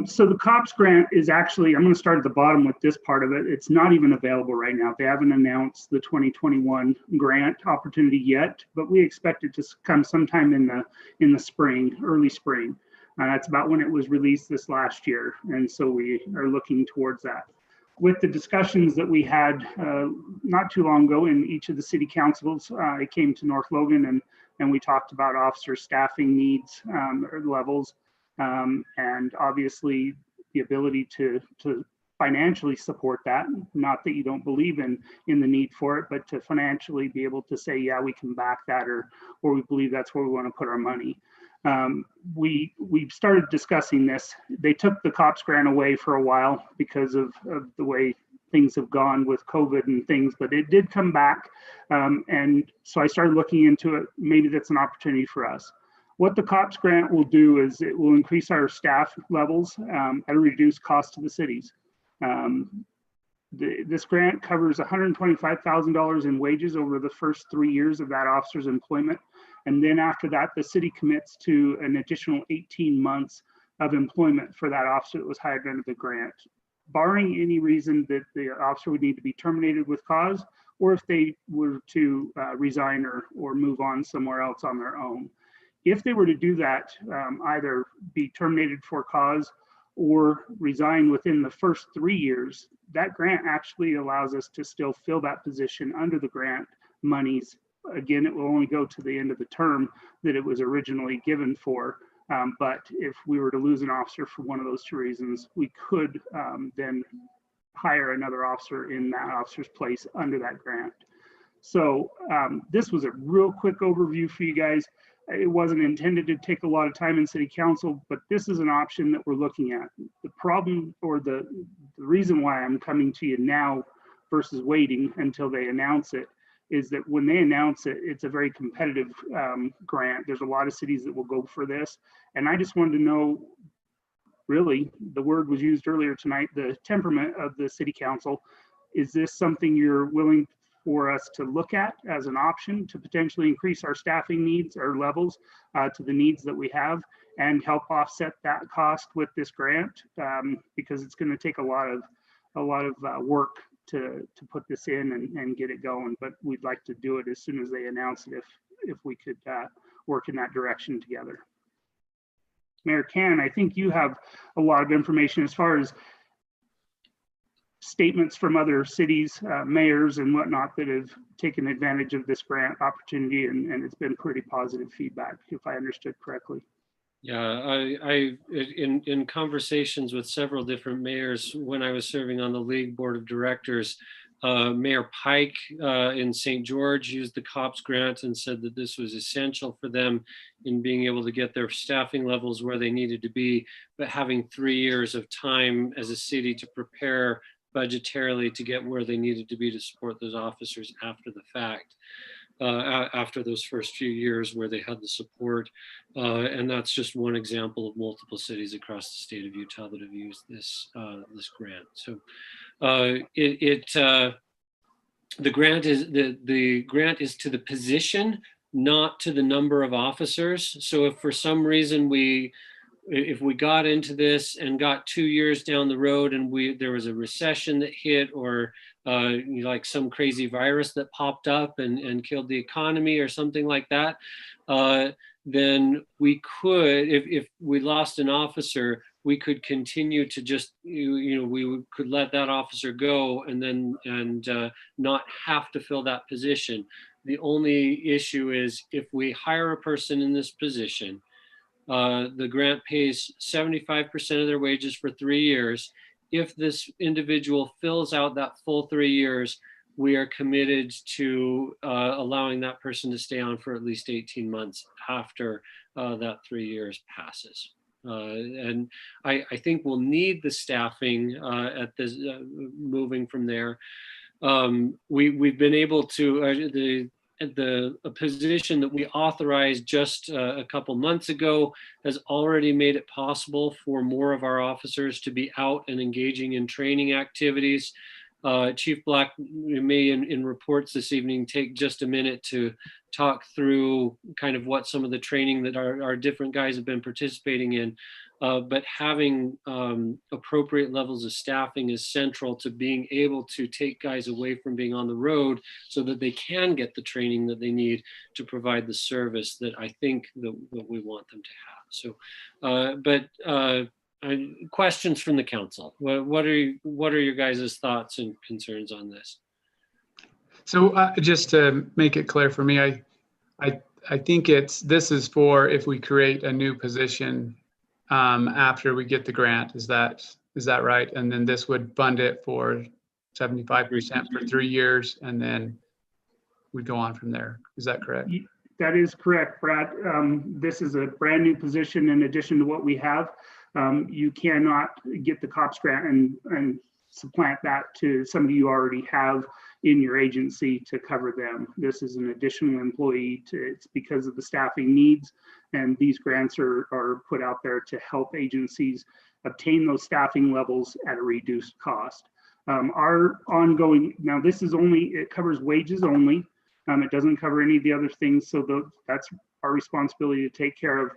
So the COPS grant is actually, I'm going to start at the bottom with this part of it. It's not even available right now. They haven't announced the 2021 grant opportunity yet, but we expect it to come sometime in the spring, early spring. That's about when it was released this last year. And so we are looking towards that. With the discussions that we had not too long ago in each of the city councils, I came to North Logan and we talked about officer staffing needs or levels, and obviously the ability to financially support that. Not that you don't believe in the need for it, but to financially be able to say, yeah, we can back that, or we believe that's where we want to put our money. We've started discussing this. They took the COPS grant away for a while because of the way things have gone with COVID and things, but it did come back. And so I started looking into it. Maybe that's an opportunity for us. What the COPS grant will do is it will increase our staff levels at a reduced cost to the cities. This grant covers $125,000 in wages over the first 3 years of that officer's employment. And then after that, the city commits to an additional 18 months of employment for that officer that was hired under the grant, barring any reason that the officer would need to be terminated with cause, or if they were to resign or move on somewhere else on their own. If they were to do that, either be terminated for cause or resign within the first 3 years, that grant actually allows us to still fill that position under the grant monies. Again, it will only go to the end of the term that it was originally given for. But if we were to lose an officer for one of those two reasons, we could then hire another officer in that officer's place under that grant. So this was a real quick overview for you guys. It wasn't intended to take a lot of time in city council, but this is an option that we're looking at. The problem, or the reason why I'm coming to you now versus waiting until they announce it, is that when they announce it, it's a very competitive grant. There's a lot of cities that will go for this. And I just wanted to know, really, the word was used earlier tonight, the temperament of the city council. Is this something you're willing for us to look at as an option to potentially increase our staffing needs or levels to the needs that we have and help offset that cost with this grant? Because it's going to take a lot of work to put this in and get it going, but we'd like to do it as soon as they announce it if we could work in that direction together. Mayor Can, I think you have a lot of information as far as statements from other cities, mayors and whatnot that have taken advantage of this grant opportunity, and it's been pretty positive feedback, if I understood correctly. Yeah, I in conversations with several different mayors when I was serving on the league board of directors, Mayor Pike in St. George used the COPS grant and said that this was essential for them in being able to get their staffing levels where they needed to be, but having 3 years of time as a city to prepare budgetarily to get where they needed to be to support those officers after the fact. After those first few years where they had the support. And that's just one example of multiple cities across the state of Utah that have used this this grant. So the grant is to the position, not to the number of officers. So if for some reason if we got into this and got 2 years down the road and there was a recession that hit, or like some crazy virus that popped up and killed the economy or something like that, then we could, if we lost an officer, we could continue to just, we could let that officer go and not have to fill that position. The only issue is if we hire a person in this position, the grant pays 75% of their wages for 3 years. If this individual fills out that full 3 years, we are committed to allowing that person to stay on for at least 18 months after that 3 years passes. And I think we'll need the staffing at this moving from there. We've been able to, the position that we authorized just a couple months ago has already made it possible for more of our officers to be out and engaging in training activities. Chief Black may in reports this evening take just a minute to talk through kind of what some of the training that our different guys have been participating in. But having appropriate levels of staffing is central to being able to take guys away from being on the road so that they can get the training that they need to provide the service that I think that we want them to have. So, questions from the council. What are your guys' thoughts and concerns on this? So just to make it clear for me, I think this is for if we create a new position after we get the grant. Is that right? And then this would fund it for 75% for 3 years, and then we go on from there. Is that correct? That is correct, Brad. This is a brand new position in addition to what we have. You cannot get the COPS grant and supplant that to somebody you already have in your agency to cover them. This is an additional employee. It's because of the staffing needs, and these grants are put out there to help agencies obtain those staffing levels at a reduced cost. Our ongoing, now this is it covers wages only. It doesn't cover any of the other things, so that's our responsibility to take care of.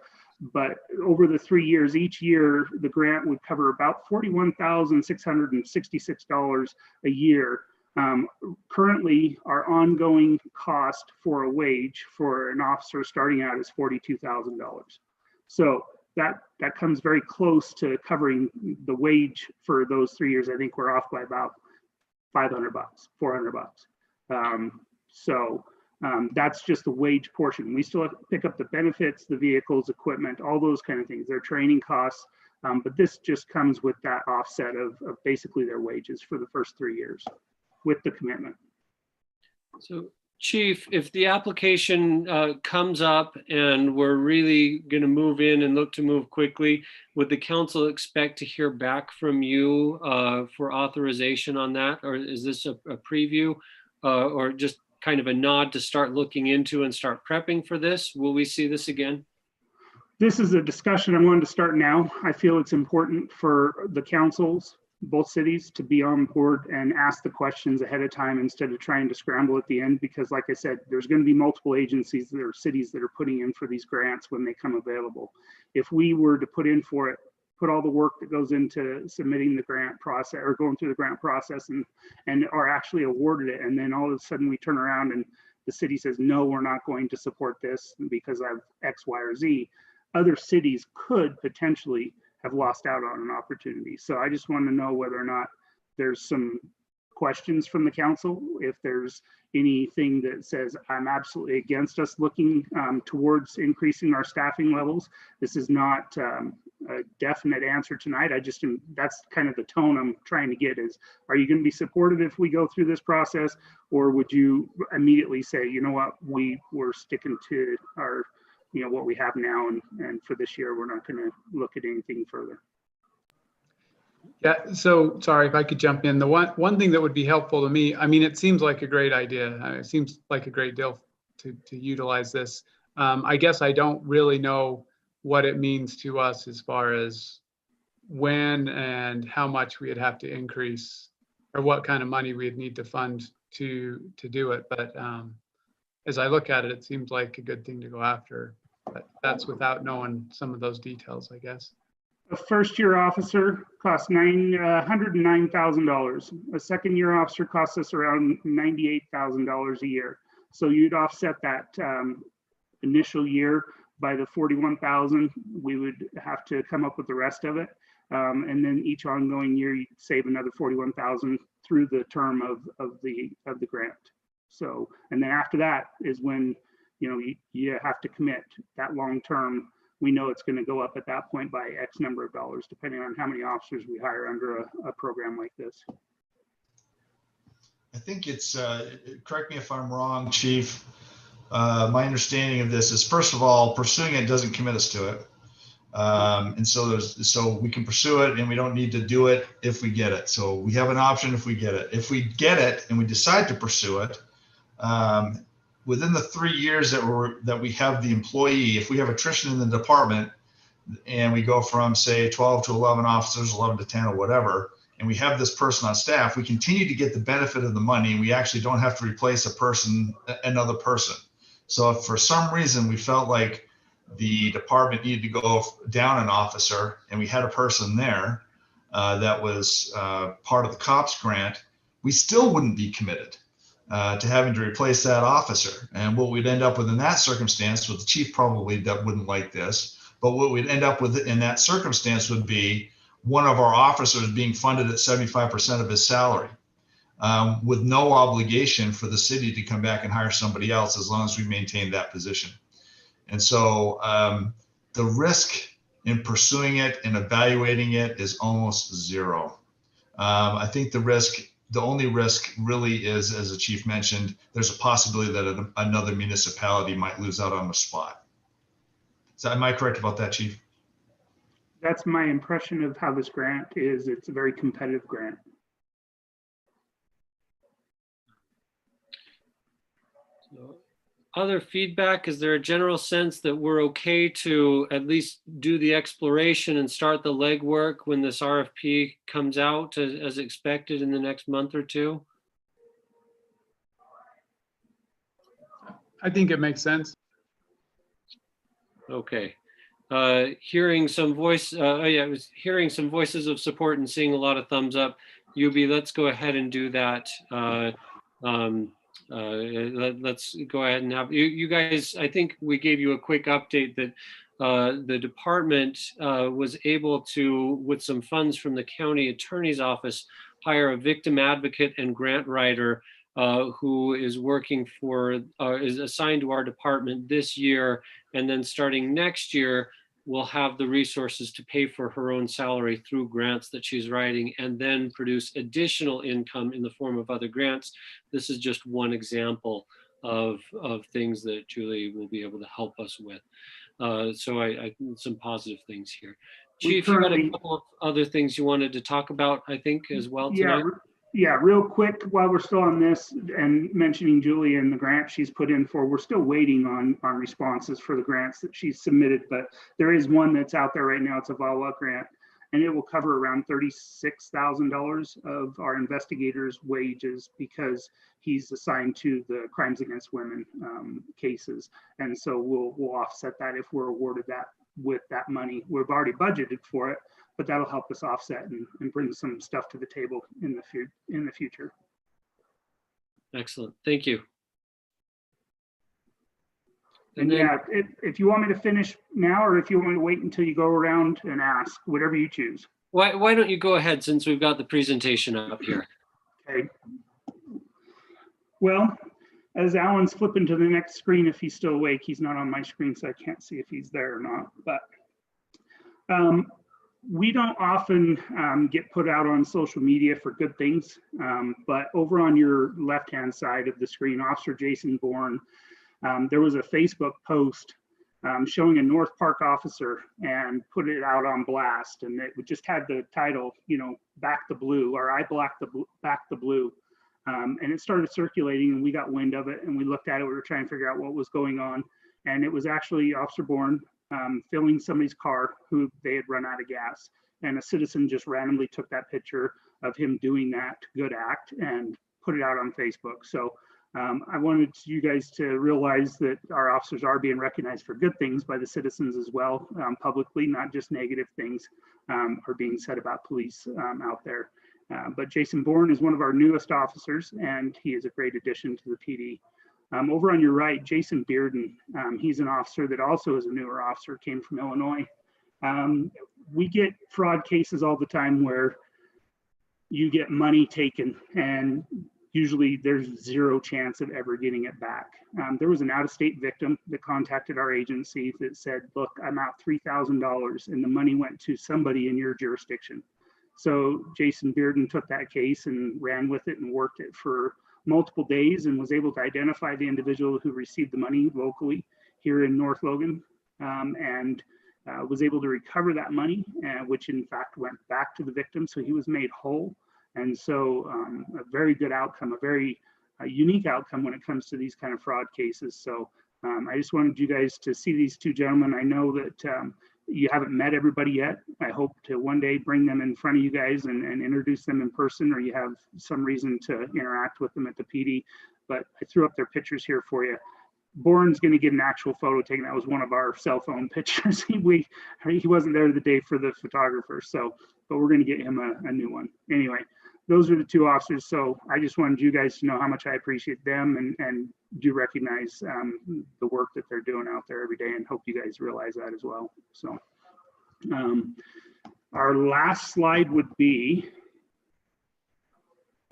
But over the 3 years, each year, the grant would cover about $41,666 a year. Currently, our ongoing cost for a wage for an officer starting out is $42,000. So that comes very close to covering the wage for those 3 years. I think we're off by about $500, $400. That's just the wage portion. We still have to pick up the benefits, the vehicles, equipment, all those kind of things, their training costs. But this just comes with that offset of basically their wages for the first 3 years with the commitment. So Chief, if the application comes up and we're really going to move in and look to move quickly, would the council expect to hear back from you for authorization on that? Or is this a preview or just kind of a nod to start looking into and start prepping for this? Will we see this again? This is a discussion I'm going to start now. I feel it's important for the councils, both cities, to be on board and ask the questions ahead of time instead of trying to scramble at the end, because like I said, there's going to be multiple agencies or cities that are putting in for these grants when they come available. If we were to put put all the work that goes into submitting the grant process or going through the grant process and are actually awarded it. And then all of a sudden we turn around and the city says, no, we're not going to support this because of X, Y, or Z. Other cities could potentially have lost out on an opportunity. So I just want to know whether or not there's some questions from the council. If there's anything that says I'm absolutely against us looking towards increasing our staffing levels. This is not a definite answer tonight. That's kind of the tone I'm trying to get is, are you going to be supportive if we go through this process, or would you immediately say, you know what, we're sticking to our, what we have now, and for this year, we're not going to look at anything further. Yeah, so sorry if I could jump in. The one thing that would be helpful to me, I mean, it seems like a great idea. It seems like a great deal to utilize this. I guess I don't really know what it means to us as far as when and how much we'd have to increase, or what kind of money we'd need to fund to do it. But as I look at it, it seems like a good thing to go after. But that's without knowing some of those details, I guess. A first-year officer costs $109,000. A second-year officer costs us around $98,000 a year. So you'd offset that initial year by the $41,000. We would have to come up with the rest of it, and then each ongoing year you'd save another $41,000 through the term of the grant. So, and then after that is when you have to commit that long term. We know it's going to go up at that point by X number of dollars, depending on how many officers we hire under a program like this. I think it's, correct me if I'm wrong, Chief. My understanding of this is, first of all, pursuing it doesn't commit us to it. And so we can pursue it and we don't need to do it if we get it. So we have an option if we get it. If we get it and we decide to pursue it, within the 3 years that we have the employee, if we have attrition in the department and we go from say 12 to 11 officers, 11 to 10 or whatever, and we have this person on staff, we continue to get the benefit of the money and we actually don't have to replace another person. So if for some reason we felt like the department needed to go down an officer and we had a person there that was part of the COPS grant, we still wouldn't be committed to having to replace that officer. And what we'd end up with in that circumstance, well, the chief probably wouldn't like this, but what we'd end up with in that circumstance would be one of our officers being funded at 75% of his salary, with no obligation for the city to come back and hire somebody else as long as we maintain that position. And so the risk in pursuing it and evaluating it is almost zero. I think the only risk really is, as the chief mentioned, there's a possibility that another municipality might lose out on the spot. So am I correct about that, Chief? That's my impression of how this grant is. It's a very competitive grant. So, other feedback, is there a general sense that we're okay to at least do the exploration and start the legwork when this RFP comes out as expected in the next month or two? I think it makes sense. Okay. Hearing some voices of support and seeing a lot of thumbs up. Yubi, let's go ahead and do that. Let's go ahead and have you guys. I think we gave you a quick update that the department was able to, with some funds from the county attorney's office, hire a victim advocate and grant writer who is working is assigned to our department this year, and then starting next year will have the resources to pay for her own salary through grants that she's writing, and then produce additional income in the form of other grants. This is just one example of things that Julie will be able to help us with. So I some positive things here. Chief, you got a couple of other things you wanted to talk about, I think, as well tonight. Yeah, real quick, while we're still on this and mentioning Julie and the grant she's put in for, we're still waiting on responses for the grants that she's submitted, but there is one that's out there right now. It's a VAWA grant, and it will cover around $36,000 of our investigators' wages because he's assigned to the crimes against women cases. And so we'll offset that if we're awarded that with that money. We've already budgeted for it, but that'll help us offset and bring some stuff to the table in the future. Excellent. Thank you. And yeah, if you want me to finish now, or if you want me to wait until you go around and ask, whatever you choose. Why don't you go ahead, since we've got the presentation up here? Okay. Well, as Alan's flipping to the next screen, if he's still awake, he's not on my screen, so I can't see if he's there or not. But we don't often get put out on social media for good things. But over on your left-hand side of the screen, Officer Jason Bourne, there was a Facebook post showing a North Park officer and put it out on blast. And it just had the title, you know, "Back the Blue," or "I back the blue." And it started circulating, and we got wind of it, and we looked at it. We were trying to figure out what was going on. And it was actually Officer Bourne filling somebody's car who they had run out of gas. And a citizen just randomly took that picture of him doing that good act and put it out on Facebook. So I wanted you guys to realize that our officers are being recognized for good things by the citizens as well, publicly, not just negative things are being said about police out there. But Jason Bourne is one of our newest officers, and he is a great addition to the PD. Over on your right, Jason Bearden, he's an officer that also is a newer officer, came from Illinois. We get fraud cases all the time where you get money taken, and usually there's zero chance of ever getting it back. There was an out-of-state victim that contacted our agency that said, "Look, I'm out $3,000 and the money went to somebody in your jurisdiction." So Jason Bearden took that case and ran with it and worked it for multiple days and was able to identify the individual who received the money locally here in North Logan, and was able to recover that money, which in fact went back to the victim. So he was made whole. And so a very good outcome, a very unique outcome when it comes to these kind of fraud cases. So I just wanted you guys to see these two gentlemen. I know that you haven't met everybody yet. I hope to one day bring them in front of you guys and introduce them in person, or you have some reason to interact with them at the PD. But I threw up their pictures here for you. Bourne's going to get an actual photo taken. That was one of our cell phone pictures. He wasn't there the day for the photographer, so, but we're going to get him a new one. Anyway, those are the two officers. So I just wanted you guys to know how much I appreciate them and do recognize the work that they're doing out there every day, and hope you guys realize that as well. So our last slide would be,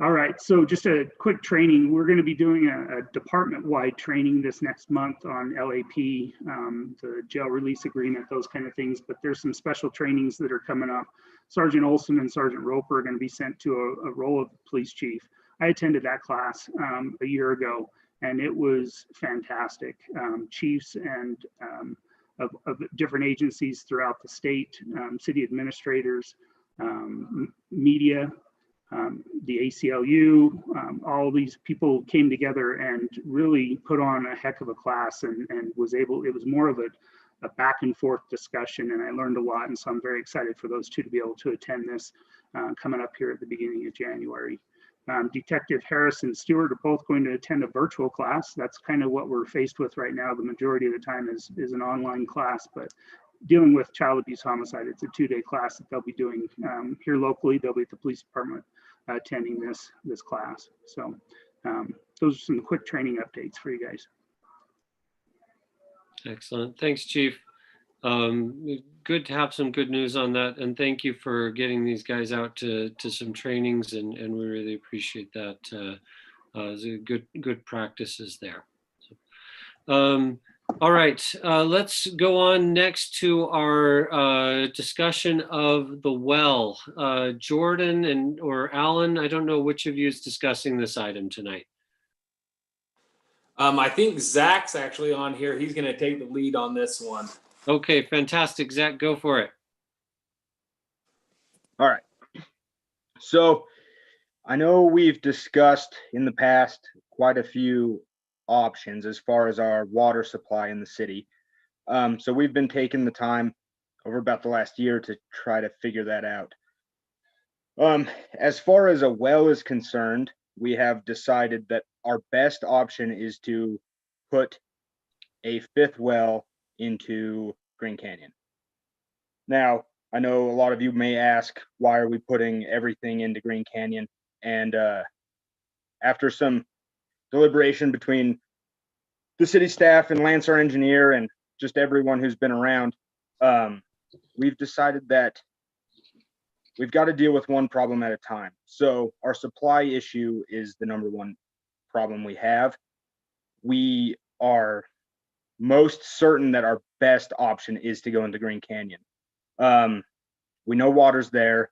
all right, so just a quick training. We're going to be doing a department-wide training this next month on LAP, the jail release agreement, those kind of things, but there's some special trainings that are coming up. Sergeant Olson and Sergeant Roper are going to be sent to a role of police chief. I attended that class a year ago, and it was fantastic. Chiefs and of different agencies throughout the state, city administrators, media, the ACLU, all these people came together and really put on a heck of a class, and it was more of a back and forth discussion, and I learned a lot. And so I'm very excited for those two to be able to attend this coming up here at the beginning of January. Detective Harris and Stewart are both going to attend a virtual class. That's kind of what we're faced with right now. The majority of the time is an online class, but dealing with child abuse homicide, it's a 2-day class that they'll be doing here locally. They'll be at the police department attending this class. So those are some quick training updates for you guys. Excellent. Thanks, Chief. Good to have some good news on that. And thank you for getting these guys out to some trainings, and we really appreciate that. It's a good practices there. So, all right, let's go on next to our discussion of the well. Jordan or Alan, I don't know which of you is discussing this item tonight. I think Zach's actually on here. He's going to take the lead on this one. Okay, fantastic. Zach, go for it. All right. So I know we've discussed in the past quite a few options as far as our water supply in the city. So we've been taking the time over about the last year to try to figure that out. As far as a well is concerned, we have decided that our best option is to put a 5th well into Green Canyon. Now, I know a lot of you may ask, why are we putting everything into Green Canyon? And after some deliberation between the city staff and Lance, our engineer, and just everyone who's been around, we've decided that we've got to deal with one problem at a time. So our supply issue is the number one problem we have. We are most certain that our best option is to go into Green Canyon. We know water's there.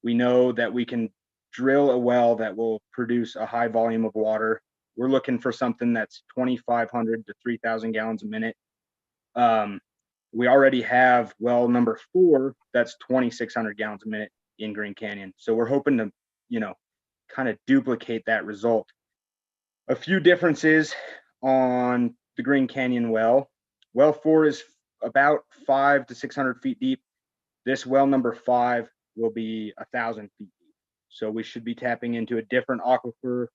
We know that we can drill a well that will produce a high volume of water. We're looking for something that's 2,500 to 3,000 gallons a minute. We already have well number 4 that's 2,600 gallons a minute in Green Canyon. So we're hoping to, kind of duplicate that result. A few differences on the Green Canyon well. Well 4 is about 500 to 600 feet deep. This well number 5 will be 1,000 feet deep. So we should be tapping into a different aquifer,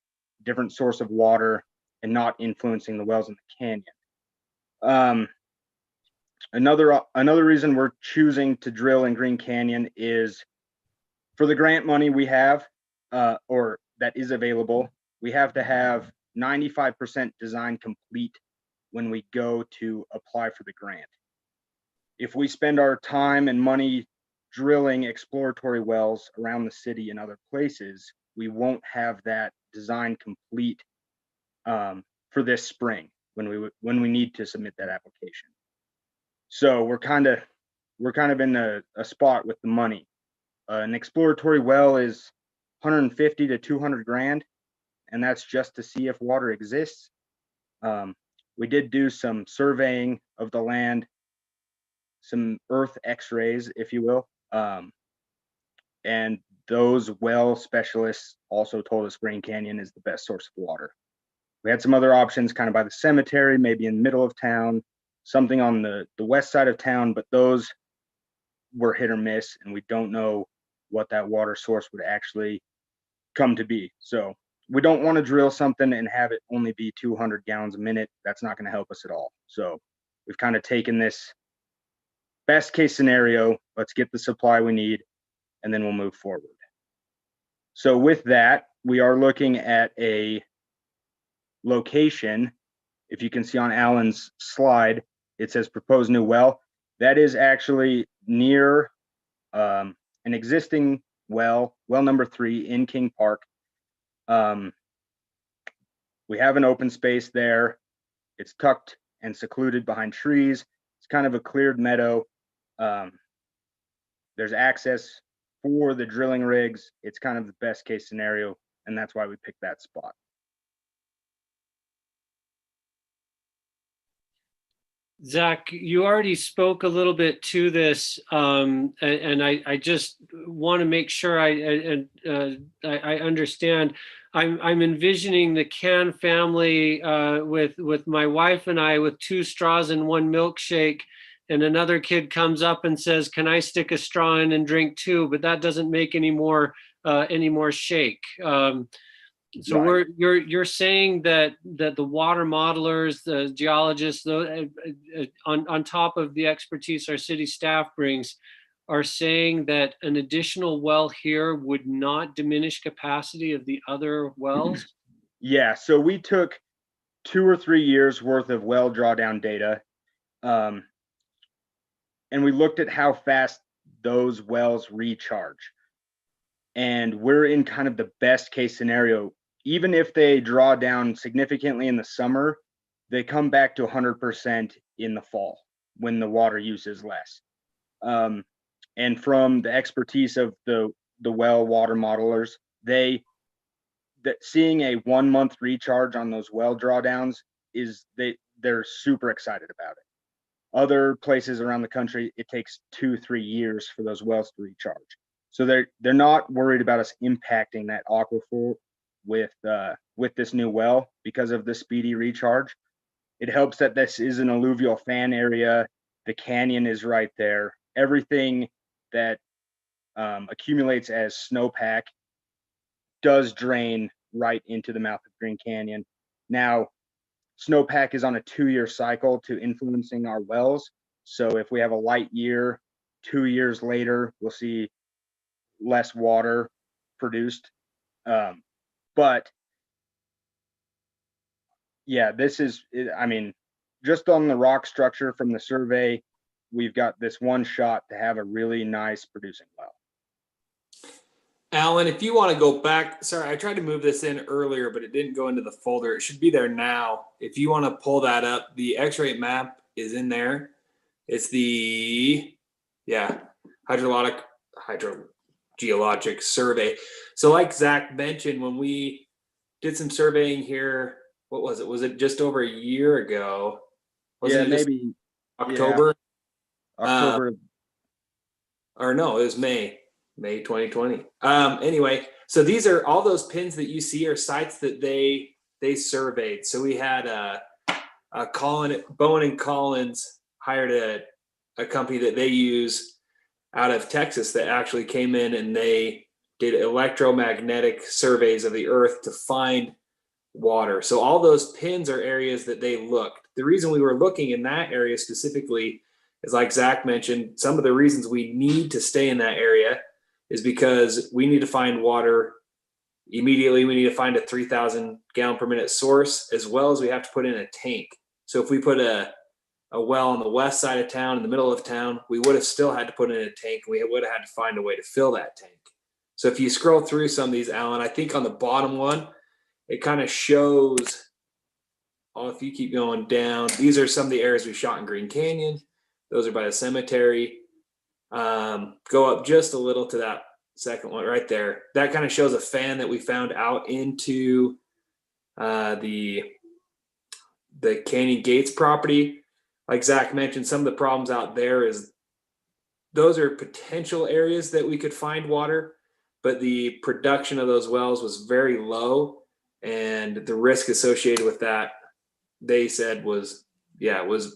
different source of water, and not influencing the wells in the canyon. Another reason we're choosing to drill in Green Canyon is for the grant money we have, or that is available, we have to have 95% design complete when we go to apply for the grant. If we spend our time and money drilling exploratory wells around the city and other places, we won't have that design complete for this spring when we need to submit that application. So we're kind of in a spot with the money. An exploratory well is 150 to 200 grand, and that's just to see if water exists. We did do some surveying of the land, some earth x-rays, if you will. And those well specialists also told us Green Canyon is the best source of water. We had some other options kind of by the cemetery, maybe in the middle of town, something on the west side of town, but those were hit or miss, and we don't know what that water source would actually come to be. So we don't want to drill something and have it only be 200 gallons a minute. That's not going to help us at all. So we've kind of taken this best case scenario, let's get the supply we need, and then we'll move forward. So with that, we are looking at a location. If you can see on Alan's slide, it says proposed new well. That is actually near an existing well number 3 in King Park. We have an open space there. It's tucked and secluded behind trees. It's kind of a cleared meadow. There's access for the drilling rigs. It's kind of the best case scenario, and that's why we picked that spot. Zach, you already spoke a little bit to this, and I just want to make sure I understand. I'm envisioning the Can family with my wife and I with 2 straws and 1 milkshake, and another kid comes up and says, "Can I stick a straw in and drink too?" But that doesn't make any more shake. So Right. you're saying that the water modelers, the geologists, on top of the expertise our city staff brings, are saying that an additional well here would not diminish capacity of the other wells? Yeah, so we took 2 or 3 years worth of well drawdown data, and we looked at how fast those wells recharge. And we're in kind of the best case scenario. Even if they draw down significantly in the summer, they come back to 100% in the fall when the water use is less. And from the expertise of the well water modelers, seeing a 1 month recharge on those well drawdowns they're super excited about it. Other places around the country, it takes 2-3 years for those wells to recharge. So they're not worried about us impacting that aquifer with this new well because of the speedy recharge. It helps that this is an alluvial fan area. The canyon is right there. Everything that accumulates as snowpack does drain right into the mouth of Green Canyon. Now, snowpack is on a 2-year cycle to influencing our wells. So if we have a light year, 2 years later, we'll see less water produced. But yeah, this is, I mean, just on the rock structure from the survey, we've got this one shot to have a really nice producing well. Alan, if you want to go back, sorry, I tried to move this in earlier, but it didn't go into the folder. It should be there now. If you want to pull that up, the X-ray map is in there. It's the, yeah, hydrogeologic survey. So like Zach mentioned, when we did some surveying here, what was it? Was it just over a year ago? Wasn't Yeah, it just maybe October? Yeah, October. Or no, it was May 2020. Anyway, so these are all those pins that you see are sites that they surveyed. So we had Bowen and Collins hired a company that they use out of Texas that actually came in and they did electromagnetic surveys of the earth to find water. So all those pins are areas that they looked. The reason we were looking in that area specifically is, like Zach mentioned, some of the reasons we need to stay in that area is because we need to find water immediately. We need to find a 3,000 gallon per minute source, as well as we have to put in a tank. So if we put a well on the west side of town, in the middle of town, we would have still had to put in a tank. We would have had to find a way to fill that tank. So if you scroll through some of these, Alan, I think on the bottom one, it kind of shows, if you keep going down, these are some of the areas we shot in Green Canyon. Those are by the cemetery. Go up just a little to that second one right there. That kind of shows a fan that we found out into the Canyon Gates property. Like Zach mentioned, some of the problems out there is those are potential areas that we could find water, but the production of those wells was very low, and the risk associated with that, they said, was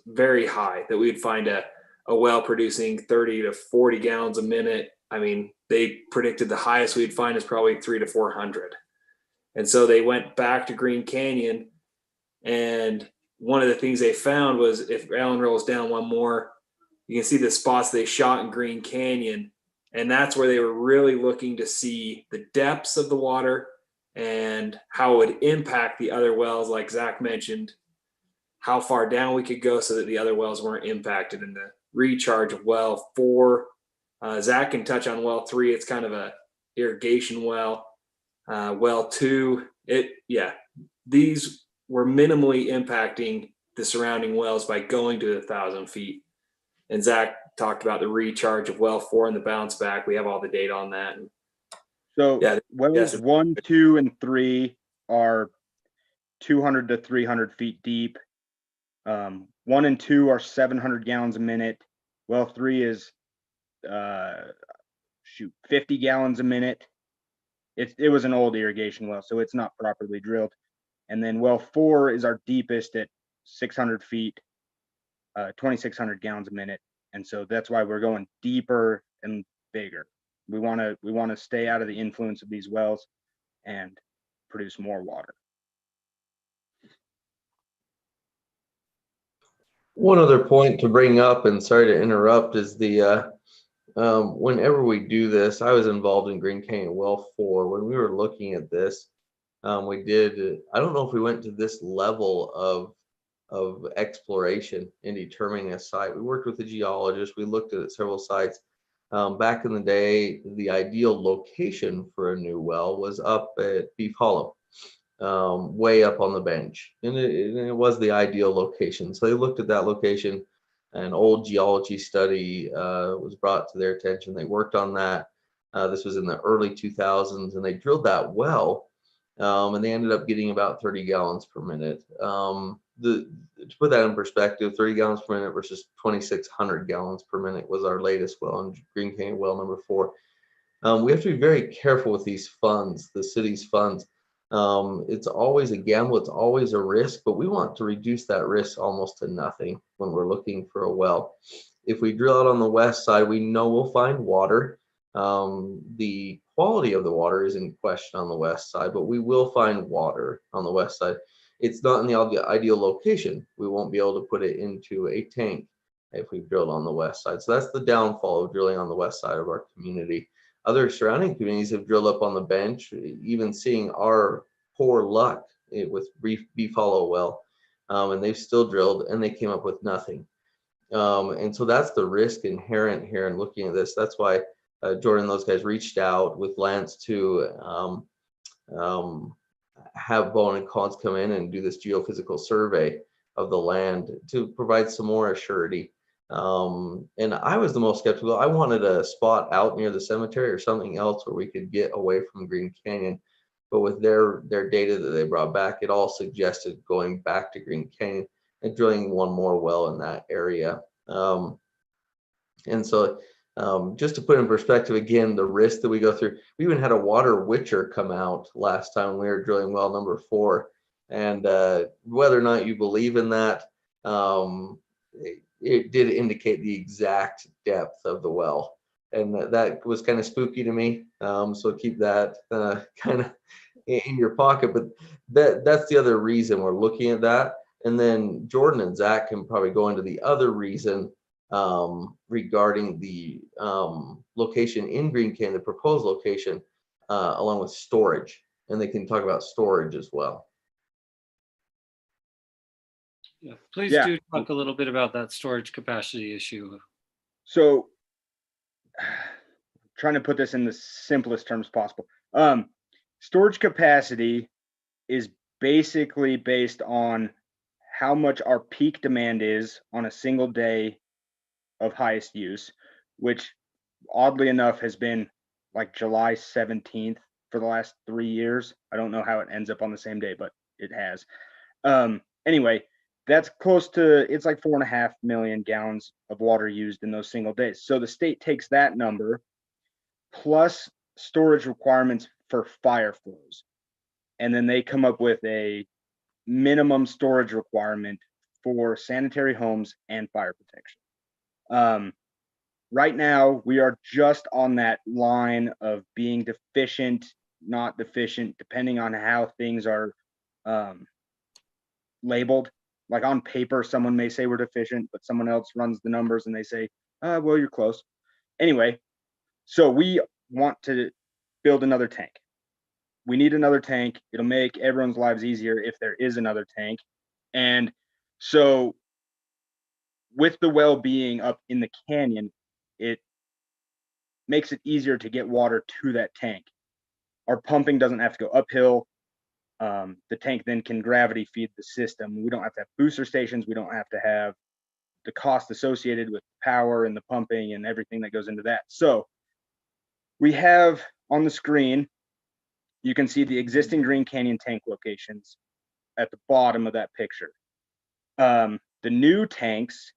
very high, that we'd find a well producing 30 to 40 gallons a minute. I mean, they predicted the highest we'd find is probably 300 to 400. And so they went back to Green Canyon, and one of the things they found was, if Alan rolls down one more, you can see the spots they shot in Green Canyon. And that's where they were really looking to see the depths of the water and how it would impact the other wells. Like Zach mentioned, how far down we could go so that the other wells weren't impacted in the recharge of well 4. Zach can touch on well 3. It's kind of a irrigation well. Well 2, these were minimally impacting the surrounding wells by going to 1,000 feet. And Zach talked about the recharge of well 4 and the bounce back. We have all the data on that. So wells 1, 2, and 3 are 200 to 300 feet deep. 1 and 2 are 700 gallons a minute. Well 3 is 50 gallons a minute. It was an old irrigation well, so it's not properly drilled. And then well 4 is our deepest at 600 feet, 2,600 gallons a minute. And so that's why we're going deeper and bigger. We want to stay out of the influence of these wells and produce more water. One other point to bring up, and sorry to interrupt, is the whenever we do this, I was involved in Green Canyon Well 4. When we were looking at this, we did, I don't know if we went to this level of exploration in determining a site. We worked with a geologist. We looked at several sites. Back in the day, the ideal location for a new well was up at Beef Hollow, way up on the bench, and it was the ideal location. So they looked at that location. An old geology study was brought to their attention. They worked on that. This was in the early 2000s, and they drilled that well, and they ended up getting about 30 gallons per minute. To put that in perspective, 30 gallons per minute versus 2,600 gallons per minute was our latest well in Green Canyon well number 4. We have to be very careful with these funds, the city's funds. It's always a gamble, it's always a risk, but we want to reduce that risk almost to nothing when we're looking for a well. If we drill out on the west side, we know we'll find water. The quality of the water is in question on the west side, but we will find water on the west side. It's not in the ideal location. We won't be able to put it into a tank. if we drilled on the west side. So that's the downfall of drilling on the west side of our community. Other surrounding communities have drilled up on the bench, even seeing our poor luck with Beef Hollow well, and they've still drilled and they came up with nothing. And so that's the risk inherent here in looking at this. That's why Jordan and those guys reached out with Lance to have Bowen and Collins come in and do this geophysical survey of the land to provide some more assurity. And I was the most skeptical. I wanted a spot out near the cemetery or something else where we could get away from Green Canyon. But with their data that they brought back, it all suggested going back to Green Canyon and drilling one more well in that area. And so just to put in perspective, again, the risk that we go through, we even had a water witcher come out last time we were drilling well number 4. And whether or not you believe in that, it did indicate the exact depth of the well. And that was kind of spooky to me. So keep that kind of in your pocket. But that's the other reason we're looking at that. And then Jordan and Zach can probably go into the other reason regarding the location in Green Canyon, the proposed location, along with storage. And they can talk about storage as well. Yeah, please Yeah. do talk a little bit about that storage capacity issue. So trying to put this in the simplest terms possible. Storage capacity is basically based on how much our peak demand is on a single day of highest use, which oddly enough has been like July 17th for the last 3 years. I don't know how it ends up on the same day, but it has. Anyway, that's close to, it's like 4.5 million gallons of water used in those single days. So the state takes that number plus storage requirements for fire flows. And then they come up with a minimum storage requirement for sanitary homes and fire protection. Right now, we are just on that line of being deficient, not deficient, depending on how things are labeled. Like on paper, someone may say we're deficient, but someone else runs the numbers and they say, well, you're close. Anyway, so we want to build another tank. We need another tank. It'll make everyone's lives easier if there is another tank. And so with the well being up in the canyon, it makes it easier to get water to that tank. Our pumping doesn't have to go uphill. The tank then can gravity feed the system. We don't have to have booster stations. We don't have to have the cost associated with power and the pumping and everything that goes into that. So we have on the screen, you can see the existing Green Canyon tank locations at the bottom of that picture. The new tanks,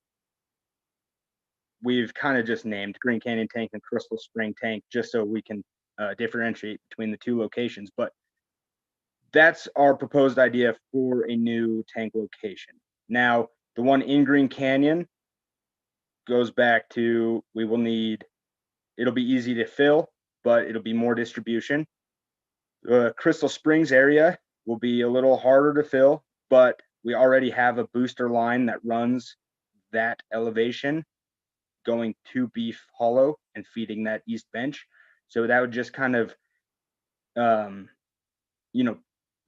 we've kind of just named Green Canyon tank and Crystal Spring tank, just so we can differentiate between the two locations. But that's our proposed idea for a new tank location. Now, the one in Green Canyon goes back to, we will need, it'll be easy to fill, but it'll be more distribution. The Crystal Springs area will be a little harder to fill, but we already have a booster line that runs that elevation going to Beef Hollow and feeding that east bench. So that would just kind of,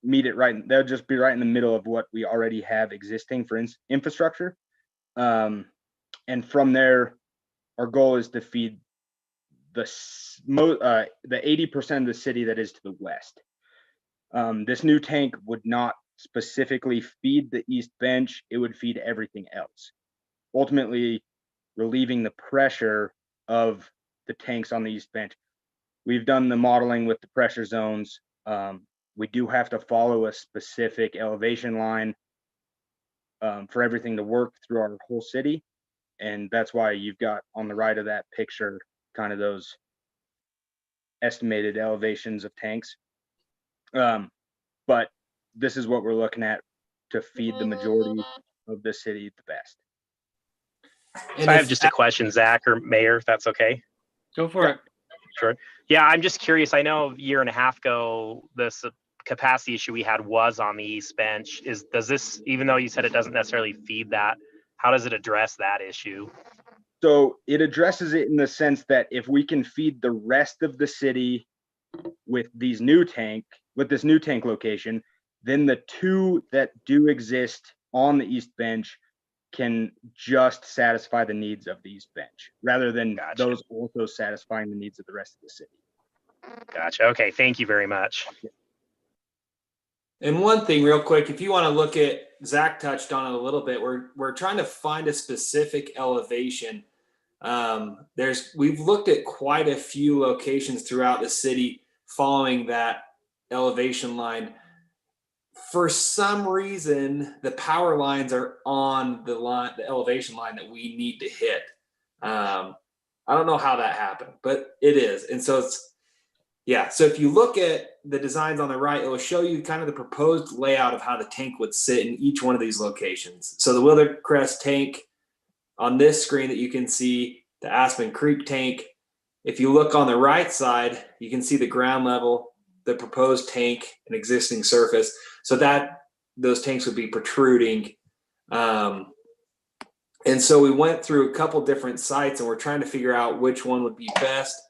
meet it right. That would just be right in the middle of what we already have existing for infrastructure. And from there, our goal is to feed the 80% of the city that is to the west. This new tank would not specifically feed the east bench. It would feed everything else, ultimately relieving the pressure of the tanks on the east bench. We've done the modeling with the pressure zones. We do have to follow a specific elevation line for everything to work through our whole city. And that's why you've got on the right of that picture kind of those estimated elevations of tanks. But this is what we're looking at to feed the majority of the city the best. So I have just a question, Zach or Mayor, if that's okay. Go for it. Sure. Yeah, I'm just curious. I know a year and a half ago, this capacity issue we had was on the east bench. Does this, even though you said it doesn't necessarily feed that, how does it address that issue? So it addresses it in the sense that if we can feed the rest of the city with this new tank location, then the two that do exist on the East Bench can just satisfy the needs of the East Bench rather than those also satisfying the needs of the rest of the city. Gotcha. Okay. Thank you very much. And one thing real quick, if you want to look at, Zach touched on it a little bit, we're trying to find a specific elevation. We've looked at quite a few locations throughout the city following that elevation line. For some reason, the power lines are on the elevation line that we need to hit. I don't know how that happened, but it is. And so so if you look at the designs on the right, it will show you kind of the proposed layout of how the tank would sit in each one of these locations. So the Wildercrest tank on this screen that you can see, the Aspen Creek tank. If you look on the right side, you can see the ground level, the proposed tank, and existing surface. So that those tanks would be protruding. And so we went through a couple different sites and we're trying to figure out which one would be best.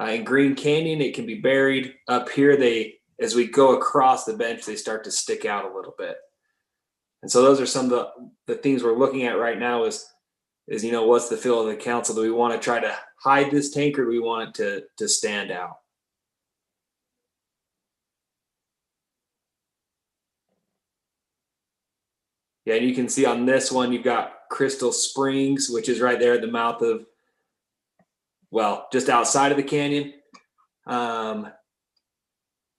In Green Canyon, it can be buried. Up here, as we go across the bench, they start to stick out a little bit. And so those are some of the things we're looking at right now is what's the feel of the council? Do we want to try to hide this tank or do we want it to stand out? Yeah, and you can see on this one, you've got Crystal Springs, which is right there at the mouth of, just outside of the canyon. That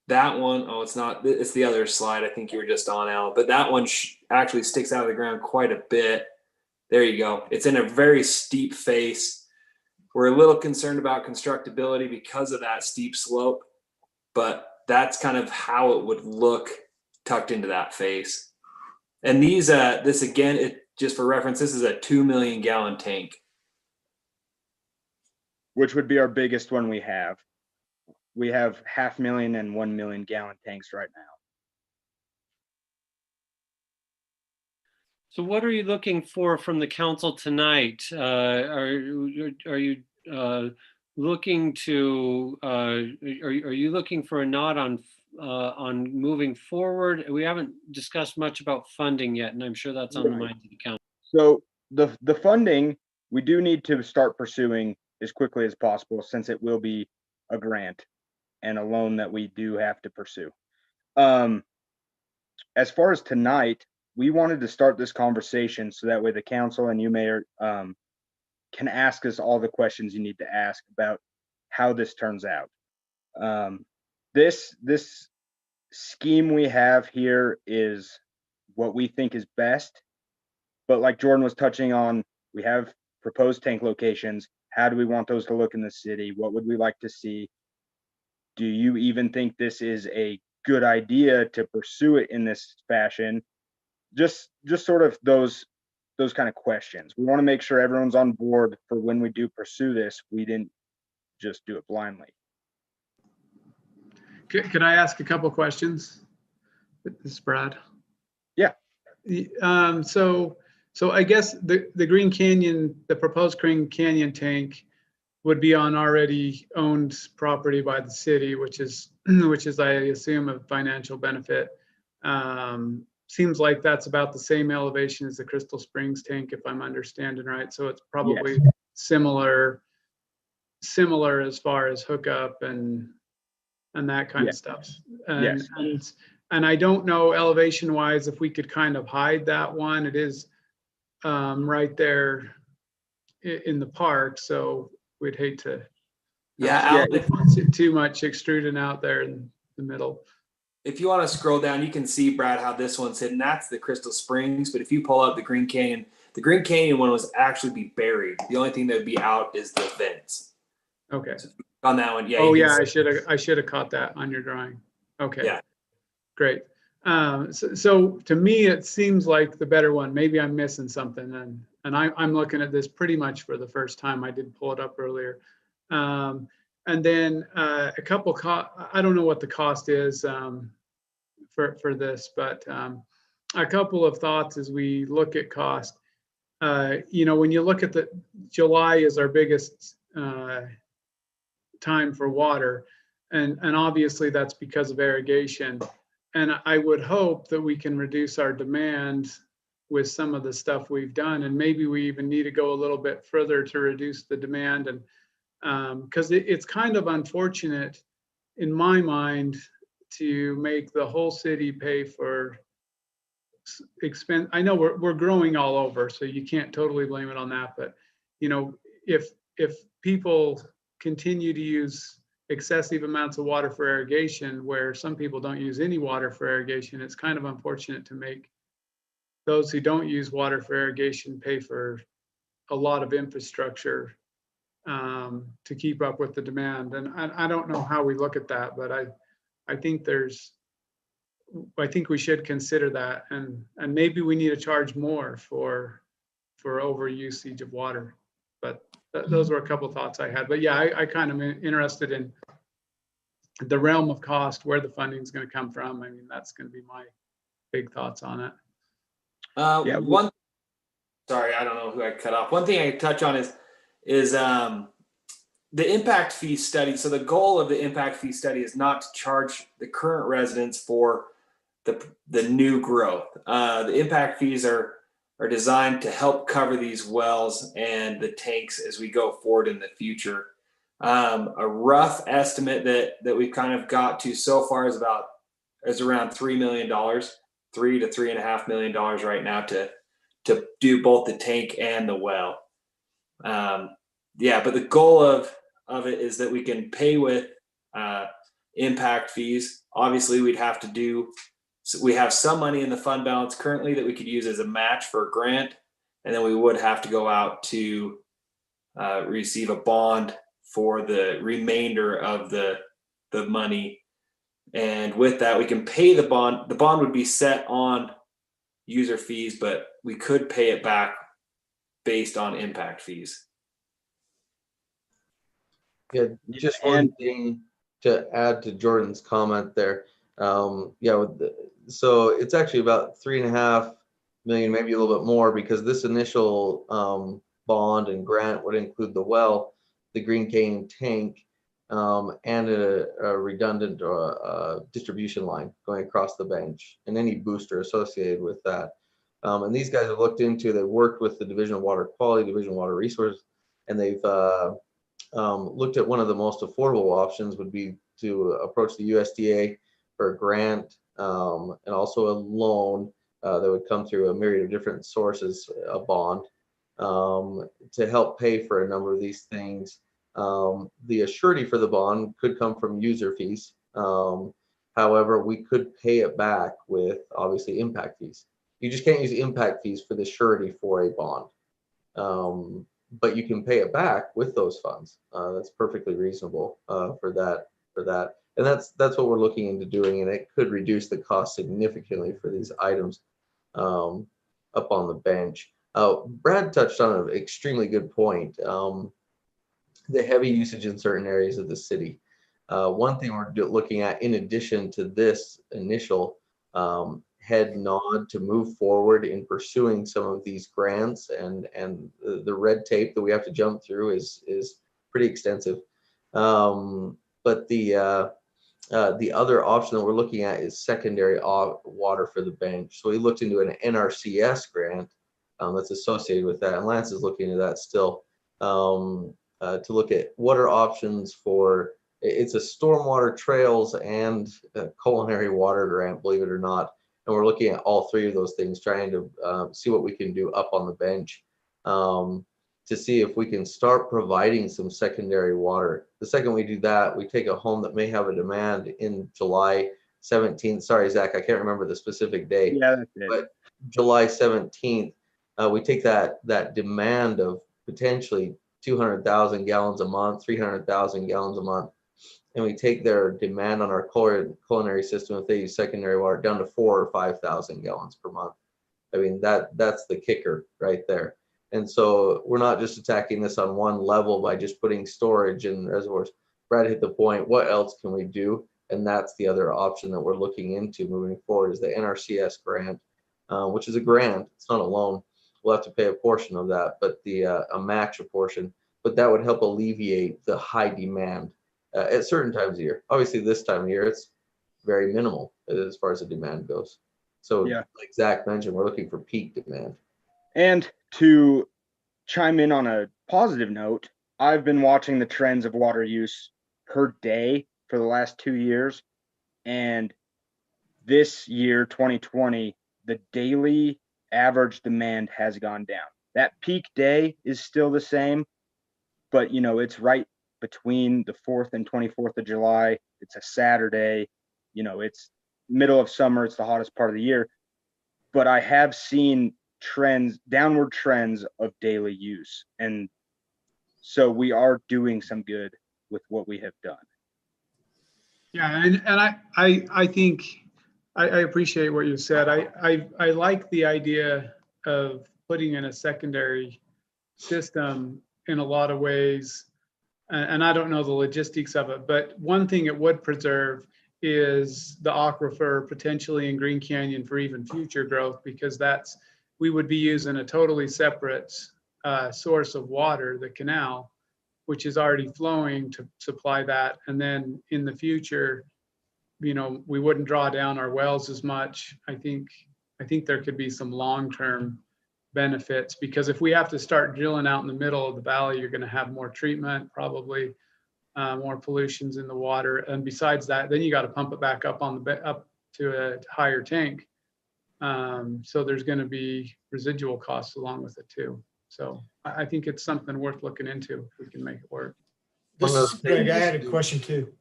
one, it's not, it's the other slide I think you were just on, Al, but that one actually sticks out of the ground quite a bit. There you go. It's in a very steep face. We're a little concerned about constructability because of that steep slope, but that's kind of how it would look tucked into that face. And this again, just for reference, this is a 2 million gallon tank. Which would be our biggest one we have. We have 500,000 and 1 million gallon tanks right now. So what are you looking for from the council tonight? Are you looking to, are you looking for a nod on moving forward? We haven't discussed much about funding yet, and I'm sure that's on the mind of the council. So the funding, we do need to start pursuing as quickly as possible since it will be a grant and a loan that we do have to pursue. As far as tonight, we wanted to start this conversation so that way the council and you, Mayor, can ask us all the questions you need to ask about how this turns out. This scheme we have here is what we think is best, but like Jordan was touching on, we have proposed tank locations. How do we want those to look in the city? What would we like to see? Do you even think this is a good idea to pursue it in this fashion? Just sort of those kind of questions. We want to make sure everyone's on board for when we do pursue this. We didn't just do it blindly. Could I ask a couple questions? This is Brad. Yeah. So I guess the Green Canyon, the proposed Green Canyon tank would be on already owned property by the city, which is I assume a financial benefit. Seems like that's about the same elevation as the Crystal Springs tank, if I'm understanding right. So it's probably similar as far as hookup and that kind of stuff. And I don't know elevation wise if we could kind of hide that one. It is right there in the park, so we'd hate to too much extruding out there in the middle. If you want to scroll down, you can see, Brad, how this one's hidden. That's the Crystal Springs, but if you pull up the Green Canyon one was actually be buried. The only thing that would be out is the vents. Okay. So on that one, I should have caught that on your drawing. Okay. Yeah. Great. So to me, it seems like the better one. Maybe I'm missing something, and I'm looking at this pretty much for the first time. I did pull it up earlier. And then a couple, I don't know what the cost is for this, but a couple of thoughts as we look at cost. when you look at July is our biggest time for water. And obviously that's because of irrigation. And I would hope that we can reduce our demand with some of the stuff we've done. And maybe we even need to go a little bit further to reduce the demand. And because it's kind of unfortunate in my mind to make the whole city pay for expense. I know we're growing all over, so you can't totally blame it on that. But if people continue to use excessive amounts of water for irrigation, where some people don't use any water for irrigation, it's kind of unfortunate to make those who don't use water for irrigation pay for a lot of infrastructure to keep up with the demand. And I don't know how we look at that, but I think we should consider that, and maybe we need to charge more for over usage of water. But those were a couple of thoughts I had. But yeah, I kind of interested in the realm of cost, where the funding is going to come from. I mean, that's going to be my big thoughts on it. Sorry, I don't know who I cut off. One thing I touch on is the impact fee study. So the goal of the impact fee study is not to charge the current residents for the new growth. The impact fees are designed to help cover these wells and the tanks as we go forward in the future. A rough estimate that we've kind of got to so far is around $3 million, $3 to $3.5 million right now to do both the tank and the well. But the goal of it is that we can pay with impact fees. Obviously, we have some money in the fund balance currently that we could use as a match for a grant, and then we would have to go out to receive a bond for the remainder of the money. And with that, we can pay the bond. The bond would be set on user fees, but we could pay it back based on impact fees. Yeah, just one thing to add to Jordan's comment there. So it's actually about 3.5 million, maybe a little bit more, because this initial bond and grant would include the well, the green cane tank, and a redundant distribution line going across the bench, and any booster associated with that. And these guys have looked into, they've worked with the Division of Water Quality, Division of Water Resources, and they've looked at one of the most affordable options would be to approach the USDA for a grant and also a loan that would come through a myriad of different sources, a bond, to help pay for a number of these things. The surety for the bond could come from user fees. However, we could pay it back with obviously impact fees. You just can't use impact fees for the surety for a bond. But you can pay it back with those funds. That's perfectly reasonable for that. And that's what we're looking into doing, and it could reduce the cost significantly for these items up on the bench. Brad touched on an extremely good point. The heavy usage in certain areas of the city. One thing we're looking at, in addition to this initial head nod to move forward in pursuing some of these grants, and the red tape that we have to jump through is pretty extensive. But the other option that we're looking at is secondary water for the bench. So we looked into an NRCS grant that's associated with that, and Lance is looking into that still, to look at what are options for. It's a stormwater trails and a culinary water grant, believe it or not. And we're looking at all three of those things, trying to see what we can do up on the bench to see if we can start providing some secondary water. The second we do that, we take a home that may have a demand in July 17th. Sorry, Zach, I can't remember the specific date. Yeah, that's it. But July 17th, we take that demand of potentially 200,000 gallons a month, 300,000 gallons a month, and we take their demand on our culinary system, if they use secondary water, down to 4,000 or 5,000 gallons per month. I mean, that's the kicker right there. And so we're not just attacking this on one level by just putting storage in reservoirs. Brad hit the point. What else can we do? And that's the other option that we're looking into moving forward, is the NRCS grant, which is a grant. It's not a loan. we'll have to pay a portion of that, but a match a portion, but that would help alleviate the high demand at certain times of year. Obviously this time of year, it's very minimal as far as the demand goes. So Yeah. like Zach mentioned, we're looking for peak demand. And to chime in on a positive note, I've been watching the trends of water use per day for the last 2 years. And this year, 2020, the daily average demand has gone down. That peak day is still the same, but it's right between the 4th and 24th of July. It's a Saturday, it's middle of summer, it's the hottest part of the year. But I have seen downward trends of daily use. And so we are doing some good with what we have done. Yeah, and I think I appreciate what you said. I like the idea of putting in a secondary system in a lot of ways. And I don't know the logistics of it, but one thing it would preserve is the aquifer potentially in Green Canyon for even future growth, because we would be using a totally separate source of water, the canal, which is already flowing to supply that. And then in the future, we wouldn't draw down our wells as much. I think there could be some long-term benefits, because if we have to start drilling out in the middle of the valley, you're going to have more treatment, probably more pollutions in the water. And besides that, then you got to pump it back up up to a higher tank. So there's going to be residual costs along with it too. So I think it's something worth looking into if we can make it work. This is Greg. I had a question too.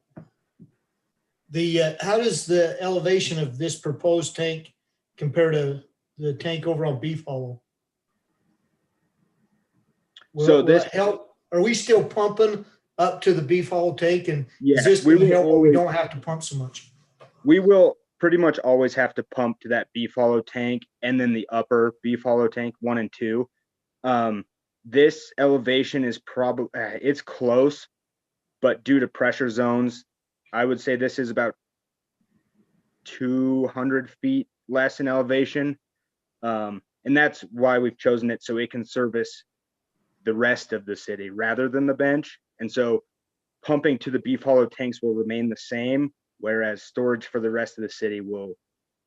How does the elevation of this proposed tank compare to the tank over on Beef Hollow? Will it help? Are we still pumping up to the Beef Hollow tank? And is this going to help where we don't have to pump so much? We will pretty much always have to pump to that Beef Hollow tank and then the upper Beef Hollow tank 1 and 2. This elevation is probably, it's close, but due to pressure zones, I would say this is about 200 feet less in elevation. And that's why we've chosen it, so it can service the rest of the city rather than the bench. And so pumping to the Beef Hollow tanks will remain the same, whereas storage for the rest of the city will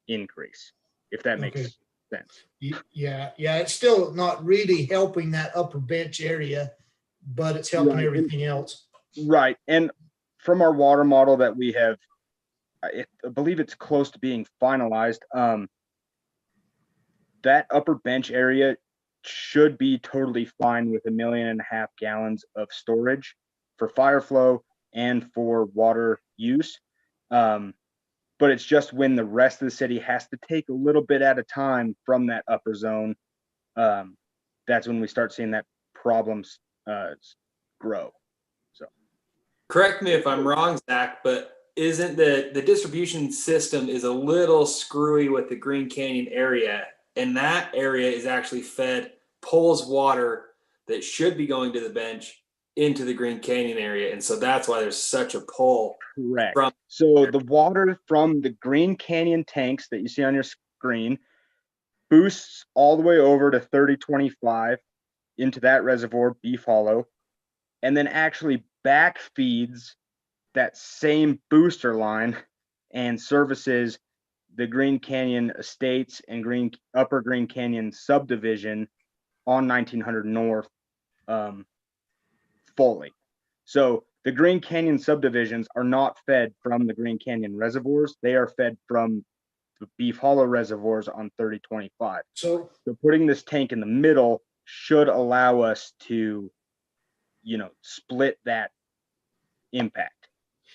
increase, if that makes sense. Yeah, it's still not really helping that upper bench area, but it's helping everything else. Right. And from our water model that we have, I believe it's close to being finalized, that upper bench area should be totally fine with 1.5 million gallons of storage for fire flow and for water use. But it's just when the rest of the city has to take a little bit at a time from that upper zone, that's when we start seeing that problems grow. So, correct me if I'm wrong, Zach, but isn't the distribution system is a little screwy with the Green Canyon area, and that area is actually pulls water that should be going to the bench into the Green Canyon area, and so that's why there's such a pull. Correct. So the water from the Green Canyon tanks that you see on your screen boosts all the way over to 3025 into that reservoir, Beef Hollow, and then actually back feeds that same booster line and services the Green Canyon Estates and Upper Green Canyon subdivision on 1900 North fully. So the Green Canyon subdivisions are not fed from the Green Canyon reservoirs. They are fed from the Beef Hollow reservoirs on 3025. So putting this tank in the middle should allow us to, split that impact.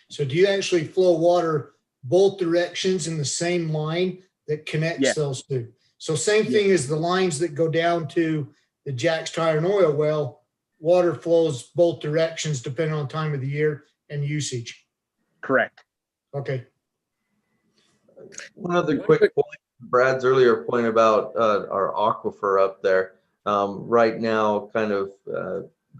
So do you actually flow water both directions in the same line that connects those two? So same thing as the lines that go down to the Jack's Tire and Oil well, water flows both directions depending on time of the year and usage. Correct. Okay. One other quick point, Brad's earlier point about our aquifer up there. Right now, kind of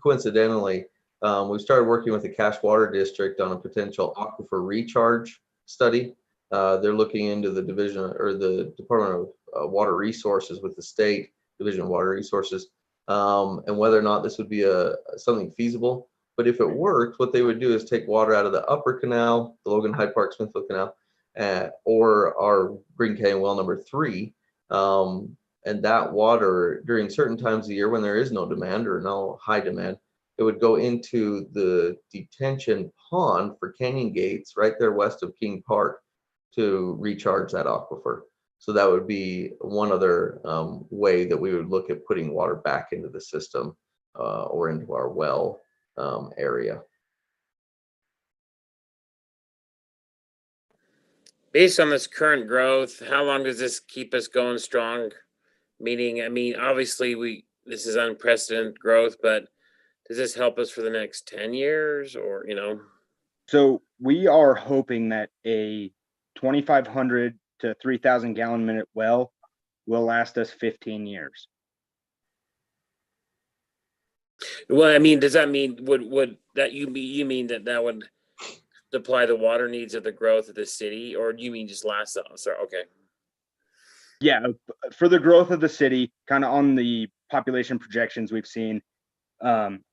coincidentally, we've started working with the Cache Water District on a potential aquifer recharge study. They're looking into the division or the Department of Water Resources with the state Division of Water Resources, and whether or not this would be something feasible. But if it worked, what they would do is take water out of the upper canal, the Logan, Hyde Park, Smithfield Canal, or our Green Canyon well number 3. And that water during certain times of the year when there is no demand or no high demand, it would go into the detention pond for Canyon Gates right there west of King Park to recharge that aquifer. So that would be one other way that we would look at putting water back into the system or into our well area. Based on this current growth, how long does this keep us going strong? Meaning, I mean, obviously this is unprecedented growth, but does this help us for the next 10 years or, you know? So we are hoping that a 2,500 to 3,000 gallon minute well will last us 15 years. Well, I mean, does that mean would that you mean that would supply the water needs of the growth of the city, or do you mean just last? Sorry, okay. Yeah, for the growth of the city, kind of on the population projections we've seen,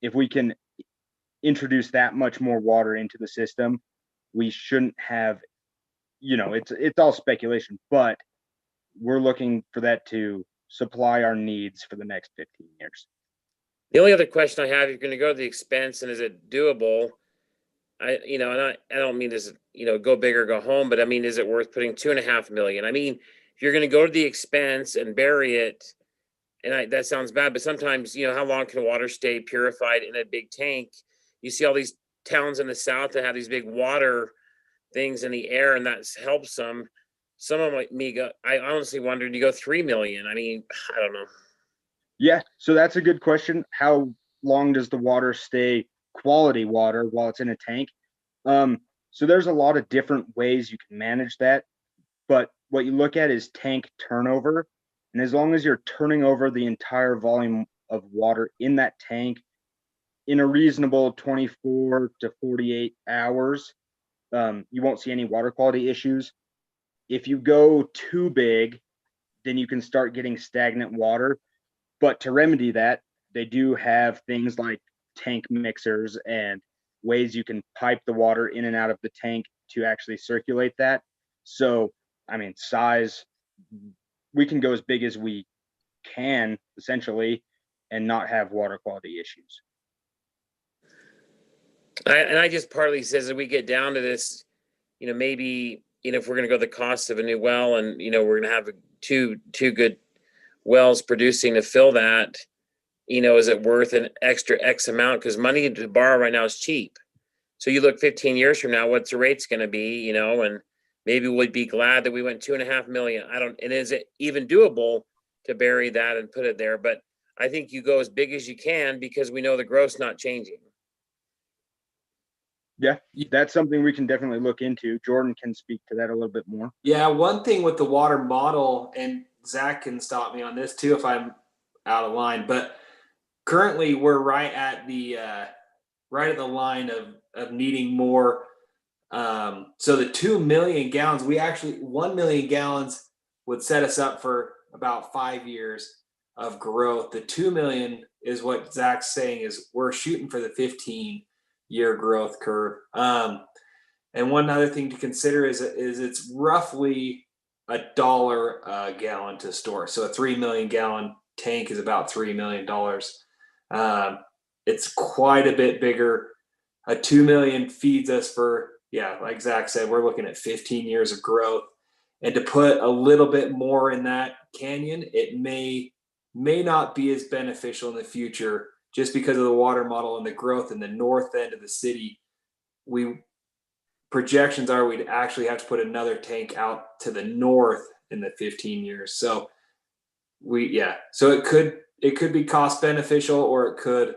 if we can introduce that much more water into the system, we shouldn't have, you know, it's all speculation, but we're looking for that to supply our needs for the next 15 years. The only other question I have, you're going to go to the expense, and is it doable? I don't mean this, go big or go home, but I mean, is it worth putting $2.5 million? I mean, if you're going to go to the expense and bury it, and that sounds bad, but sometimes, how long can water stay purified in a big tank? You see all these towns in the South that have these big water things in the air, and that helps them. Some of me go, I honestly wondered, you go 3 million. I mean, I don't know. Yeah, so that's a good question. How long does the water stay quality water while it's in a tank? So there's a lot of different ways you can manage that, but what you look at is tank turnover. And as long as you're turning over the entire volume of water in that tank in a reasonable 24 to 48 hours, you won't see any water quality issues. If you go too big, then you can start getting stagnant water. But to remedy that, they do have things like tank mixers and ways you can pipe the water in and out of the tank to actually circulate that. So, I mean, size, we can go as big as we can, essentially, and not have water quality issues. I just partly says that we get down to this, maybe, if we're going to go the cost of a new well and, we're going to have two good wells producing to fill that, is it worth an extra X amount? Because money to borrow right now is cheap. So you look 15 years from now, what's the rate's going to be, and maybe we'd be glad that we went $2.5 million. And is it even doable to bury that and put it there? But I think you go as big as you can because we know the growth's not changing. Yeah, that's something we can definitely look into. Jordan can speak to that a little bit more. Yeah, one thing with the water model, and Zach can stop me on this too if I'm out of line, but currently we're right at the line of needing more. So the 2 million gallons, 1 million gallons would set us up for about 5 years of growth. The 2 million is what Zach's saying is we're shooting for the 15-year growth curve. And one other thing to consider is it's roughly $1 a gallon to store. So a 3 million gallon tank is about $3 million. It's quite a bit bigger. A 2 million feeds us for, like Zach said, we're looking at 15 years of growth. And to put a little bit more in that canyon, it may not be as beneficial in the future just because of the water model and the growth in the north end of the city. Projections are we'd actually have to put another tank out to the north in the 15 years. So so it could be cost beneficial or it could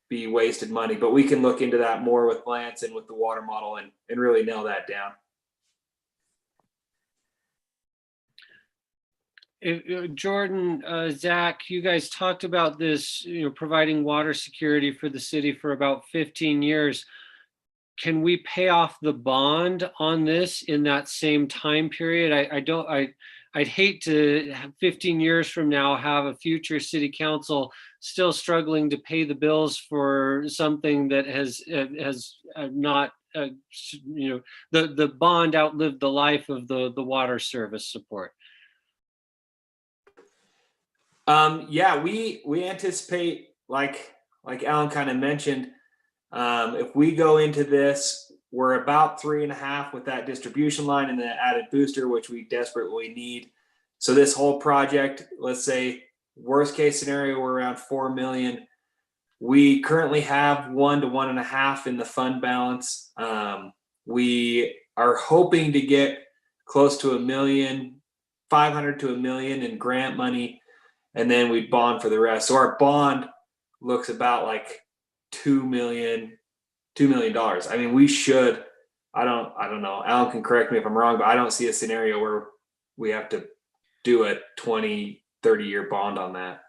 be wasted money, but we can look into that more with Lance and with the water model and really nail that down. Jordan, Zach, you guys talked about this, providing water security for the city for about 15 years. can we pay off the bond on this in that same time period? I'd hate to 15 years from now have a future city council still struggling to pay the bills for something that has not, the bond outlived the life of the water service support. Yeah, we anticipate, like Alan kind of mentioned, if we go into this, we're about 3.5 with that distribution line and the added booster, which we desperately need. So this whole project, let's say worst case scenario, we're around 4 million. We currently have 1 to 1.5 in the fund balance. We are hoping to get close to $1.5 million to $1 million in grant money, and then we bond for the rest. So our bond looks about like $2 million. I mean, we should, I don't know, Alan can correct me if I'm wrong, but I don't see a scenario where we have to do a 20, 30-year bond on that.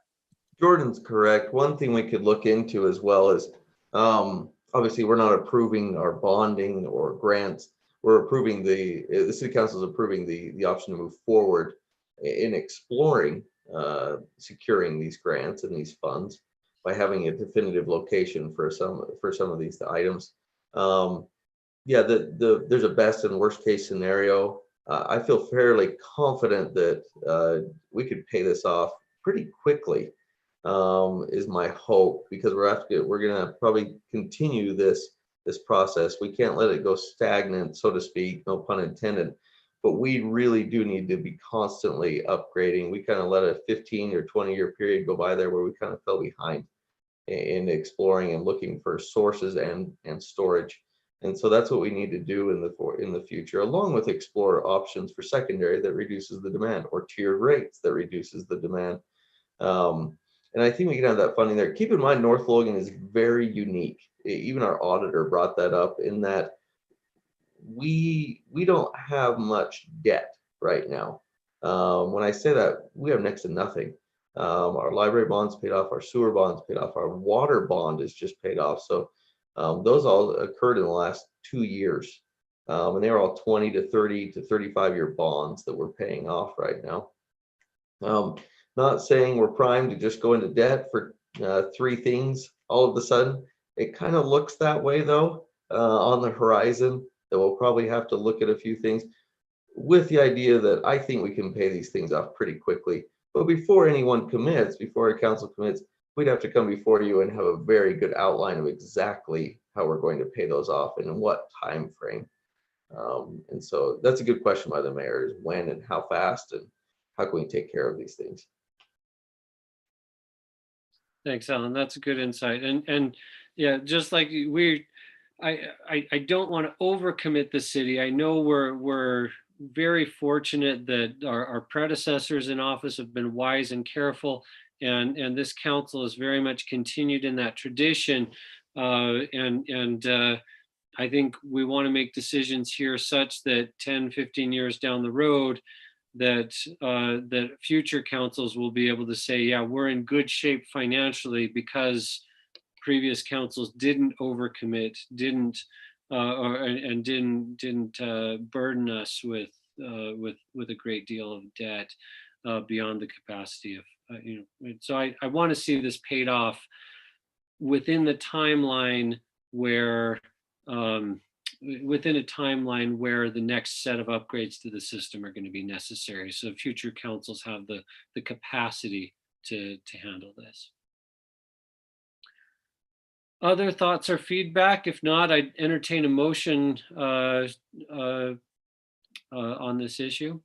Jordan's correct. One thing we could look into as well is, obviously we're not approving our bonding or grants. We're approving the city council is approving the option to move forward in exploring securing these grants and these funds by having a definitive location for some of these items. Yeah, there's a best and worst case scenario. I feel fairly confident that we could pay this off pretty quickly, is my hope, because we're gonna probably continue this process. We can't let it go stagnant, so to speak, no pun intended. But we really do need to be constantly upgrading. We kind of let a 15 or 20-year period go by there where we kind of fell behind in exploring and looking for sources and storage. And so that's what we need to do in the future, along with explore options for secondary that reduces the demand, or tiered rates that reduces the demand. And I think we can have that funding there. Keep in mind, North Logan is very unique. Even our auditor brought that up, in that we don't have much debt right now. When I say that, we have next to nothing. Our library bond's paid off, our sewer bond's paid off, our water bond is just paid off. So those all occurred in the last 2 years. And they were all 20 to 30 to 35-year bonds that we're paying off right now. Not saying we're primed to just go into debt for 3 things all of a sudden. It kind of looks that way, though, on the horizon, that we'll probably have to look at a few things, with the idea that I think we can pay these things off pretty quickly. But before anyone commits, before a council commits, we'd have to come before you and have a very good outline of exactly how we're going to pay those off and in what time frame. And so that's a good question by the mayor, is when and how fast, and how can we take care of these things. Thanks, Alan. That's a good insight. And yeah, just like I don't want to overcommit the city. I know we're very fortunate that our predecessors in office have been wise and careful, and this council has very much continued in that tradition. I think we want to make decisions here such that 10, 15 years down the road, that future councils will be able to say, yeah, we're in good shape financially because previous councils didn't overcommit, didn't burden us with a great deal of debt beyond the capacity of So I want to see this paid off within the timeline where the next set of upgrades to the system are going to be necessary, so future councils have the capacity to handle this. Other thoughts or feedback? If not, I'd entertain a motion on this issue.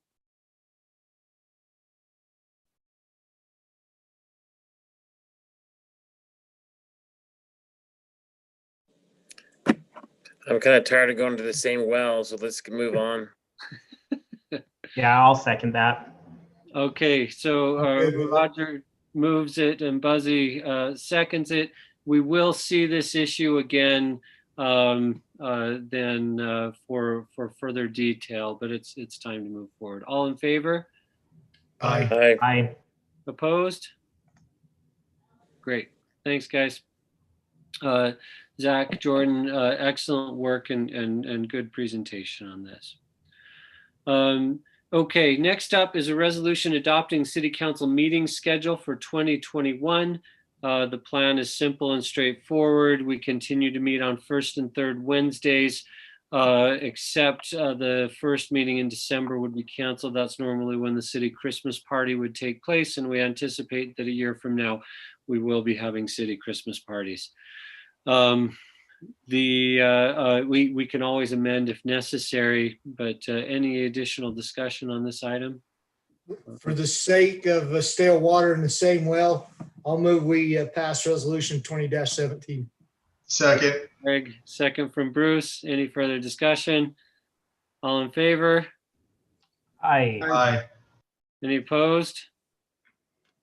I'm kind of tired of going to the same well, so let's move on. Yeah, I'll second that. Okay, so Roger moves it and Buzzy seconds it. We will see this issue again then for further detail, but it's time to move forward. All in favor? Aye. Aye. Opposed? Great. Thanks, guys. Zach, Jordan, excellent work and good presentation on this. Okay, next up is a resolution adopting City Council meeting schedule for 2021. The plan is simple and straightforward. We continue to meet on first and third Wednesdays, except the first meeting in December would be canceled. That's normally when the city Christmas party would take place, and we anticipate that a year from now, we will be having city Christmas parties. We can always amend if necessary, but any additional discussion on this item? For the sake of stale water in the same well, I'll move we pass resolution 20-17. Second. Greg, second from Bruce. Any further discussion? All in favor? Aye. Aye. Any opposed?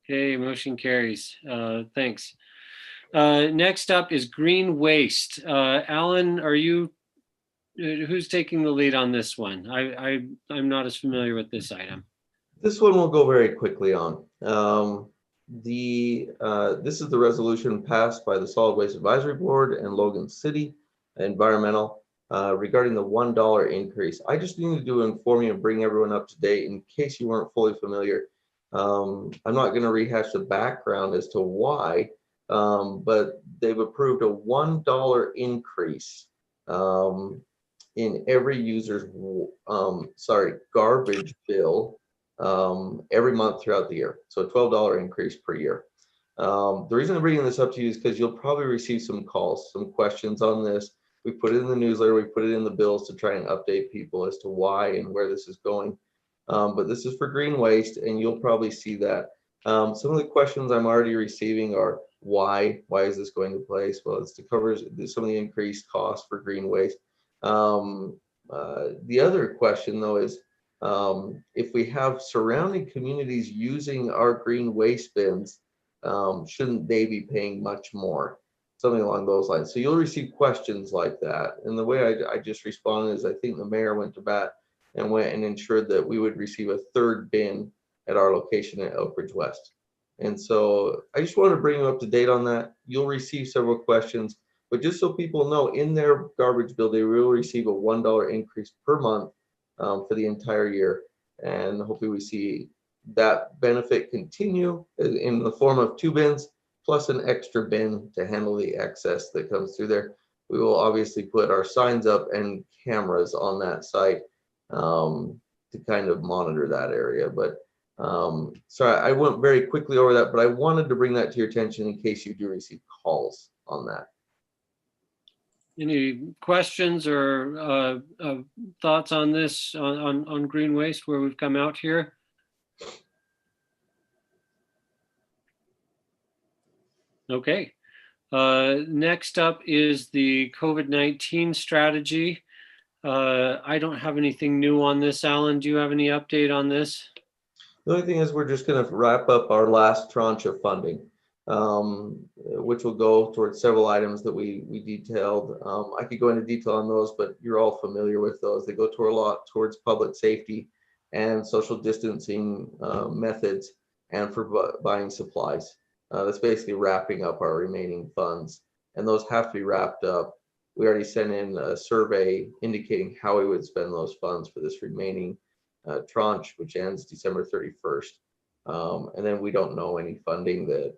Okay, motion carries. Thanks. Next up is green waste. Alan, who's taking the lead on this one? I'm not as familiar with this item. This one will go very quickly on. This is the resolution passed by the Solid Waste Advisory Board and Logan City Environmental regarding the $1 increase. I just needed to inform you and bring everyone up to date in case you weren't fully familiar. I'm not going to rehash the background as to why, but they've approved a $1 increase in every user's garbage bill every month throughout the year. So a $12 increase per year. The reason I'm bringing this up to you is because you'll probably receive some calls, some questions on this. We put it in the newsletter, we put it in the bills to try and update people as to why and where this is going. But this is for green waste, and you'll probably see that. Some of the questions I'm already receiving are why is this going to place? Well, it's to cover some of the increased costs for green waste. The other question though is, if we have surrounding communities using our green waste bins, shouldn't they be paying much more? Something along those lines. So you'll receive questions like that. And the way I just responded is I think the mayor went to bat and went and ensured that we would receive a third bin at our location at Elkridge West. And so I just wanted to bring you up to date on that. You'll receive several questions, but just so people know, in their garbage bill, they will receive a $1 increase per month for the entire year. And hopefully we see that benefit continue in the form of 2 bins plus an extra bin to handle the excess that comes through there. We will obviously put our signs up and cameras on that site to kind of monitor that area. But sorry, I went very quickly over that, but I wanted to bring that to your attention in case you do receive calls on that. Any questions or thoughts on this, on green waste, where we've come out here? Okay. Next up is the COVID-19 strategy. I don't have anything new on this. Alan, do you have any update on this? The only thing is we're just going to wrap up our last tranche of funding, which will go towards several items that we detailed. I could go into detail on those, but you're all familiar with those. They go toward a lot towards public safety and social distancing methods and for buying supplies. That's basically wrapping up our remaining funds, and those have to be wrapped up. We already sent in a survey indicating how we would spend those funds for this remaining tranche, which ends December 31st. And then we don't know any funding that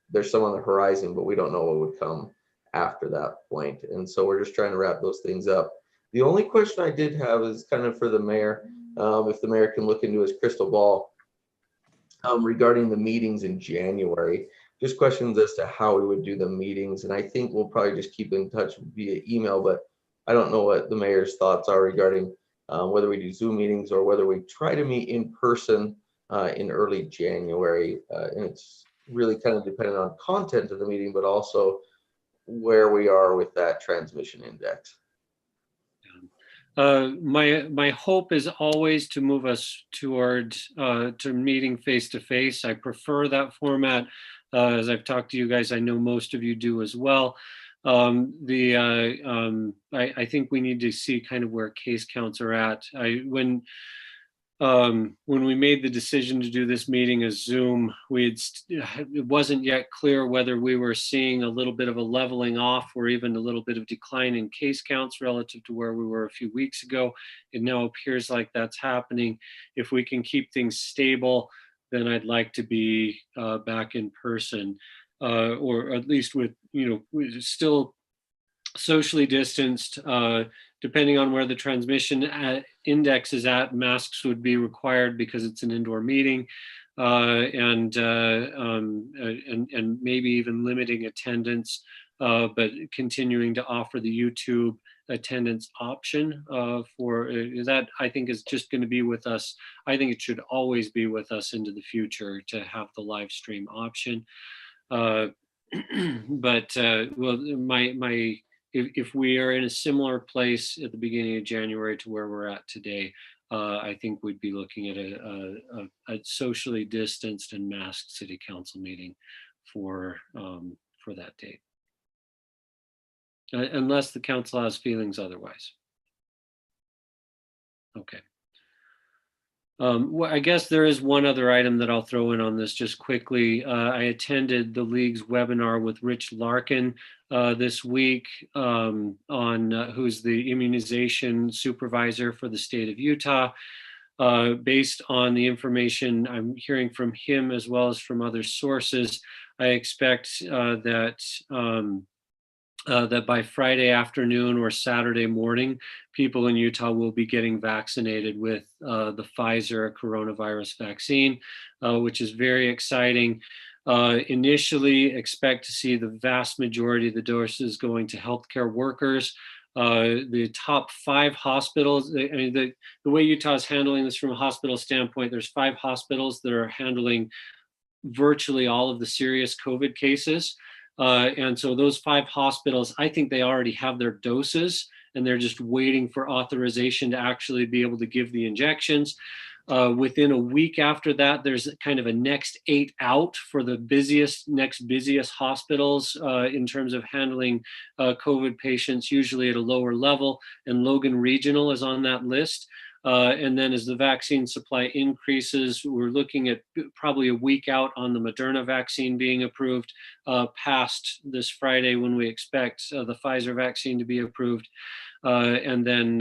there's some on the horizon, but we don't know what would come after that point. And so we're just trying to wrap those things up. The only question I did have is kind of for the mayor, if the mayor can look into his crystal ball regarding the meetings in January. Just questions as to how we would do the meetings. And I think we'll probably just keep in touch via email, but I don't know what the mayor's thoughts are regarding whether we do Zoom meetings or whether we try to meet in person in early January. And it's really kind of dependent on content of the meeting, but also where we are with that transmission index. My hope is always to move us toward to meeting face to face. I prefer that format. As I've talked to you guys, I know most of you do as well. I think we need to see kind of where case counts are at. When when we made the decision to do this meeting as Zoom, it wasn't yet clear whether we were seeing a little bit of a leveling off or even a little bit of decline in case counts relative to where we were a few weeks ago. It now appears like that's happening. If we can keep things stable, then I'd like to be back in person, or at least with, still socially distanced. Depending on where the transmission index is at, masks would be required because it's an indoor meeting, and maybe even limiting attendance, but continuing to offer the YouTube attendance option for that. I think is just going to be with us. I think it should always be with us into the future to have the live stream option. But well, if we are in a similar place at the beginning of January to where we're at today, I think we'd be looking at a socially distanced and masked city council meeting for that date, unless the council has feelings otherwise. Okay. Well, I guess there is one other item that I'll throw in on this just quickly. I attended the league's webinar with Rich Larkin this week, who's the immunization supervisor for the state of Utah. Based on the information I'm hearing from him as well as from other sources, I expect that by Friday afternoon or Saturday morning, people in Utah will be getting vaccinated with the Pfizer coronavirus vaccine, which is very exciting. Initially, expect to see the vast majority of the doses going to healthcare workers. The top 5 hospitals, I mean, the way Utah is handling this from a hospital standpoint, there's 5 hospitals that are handling virtually all of the serious COVID cases. And so those 5 hospitals, I think they already have their doses and they're just waiting for authorization to actually be able to give the injections. Within a week after that, there's kind of a next 8 out for the next busiest hospitals in terms of handling COVID patients, usually at a lower level, and Logan Regional is on that list. And then as the vaccine supply increases, we're looking at probably a week out on the Moderna vaccine being approved, past this Friday when we expect the Pfizer vaccine to be approved. And then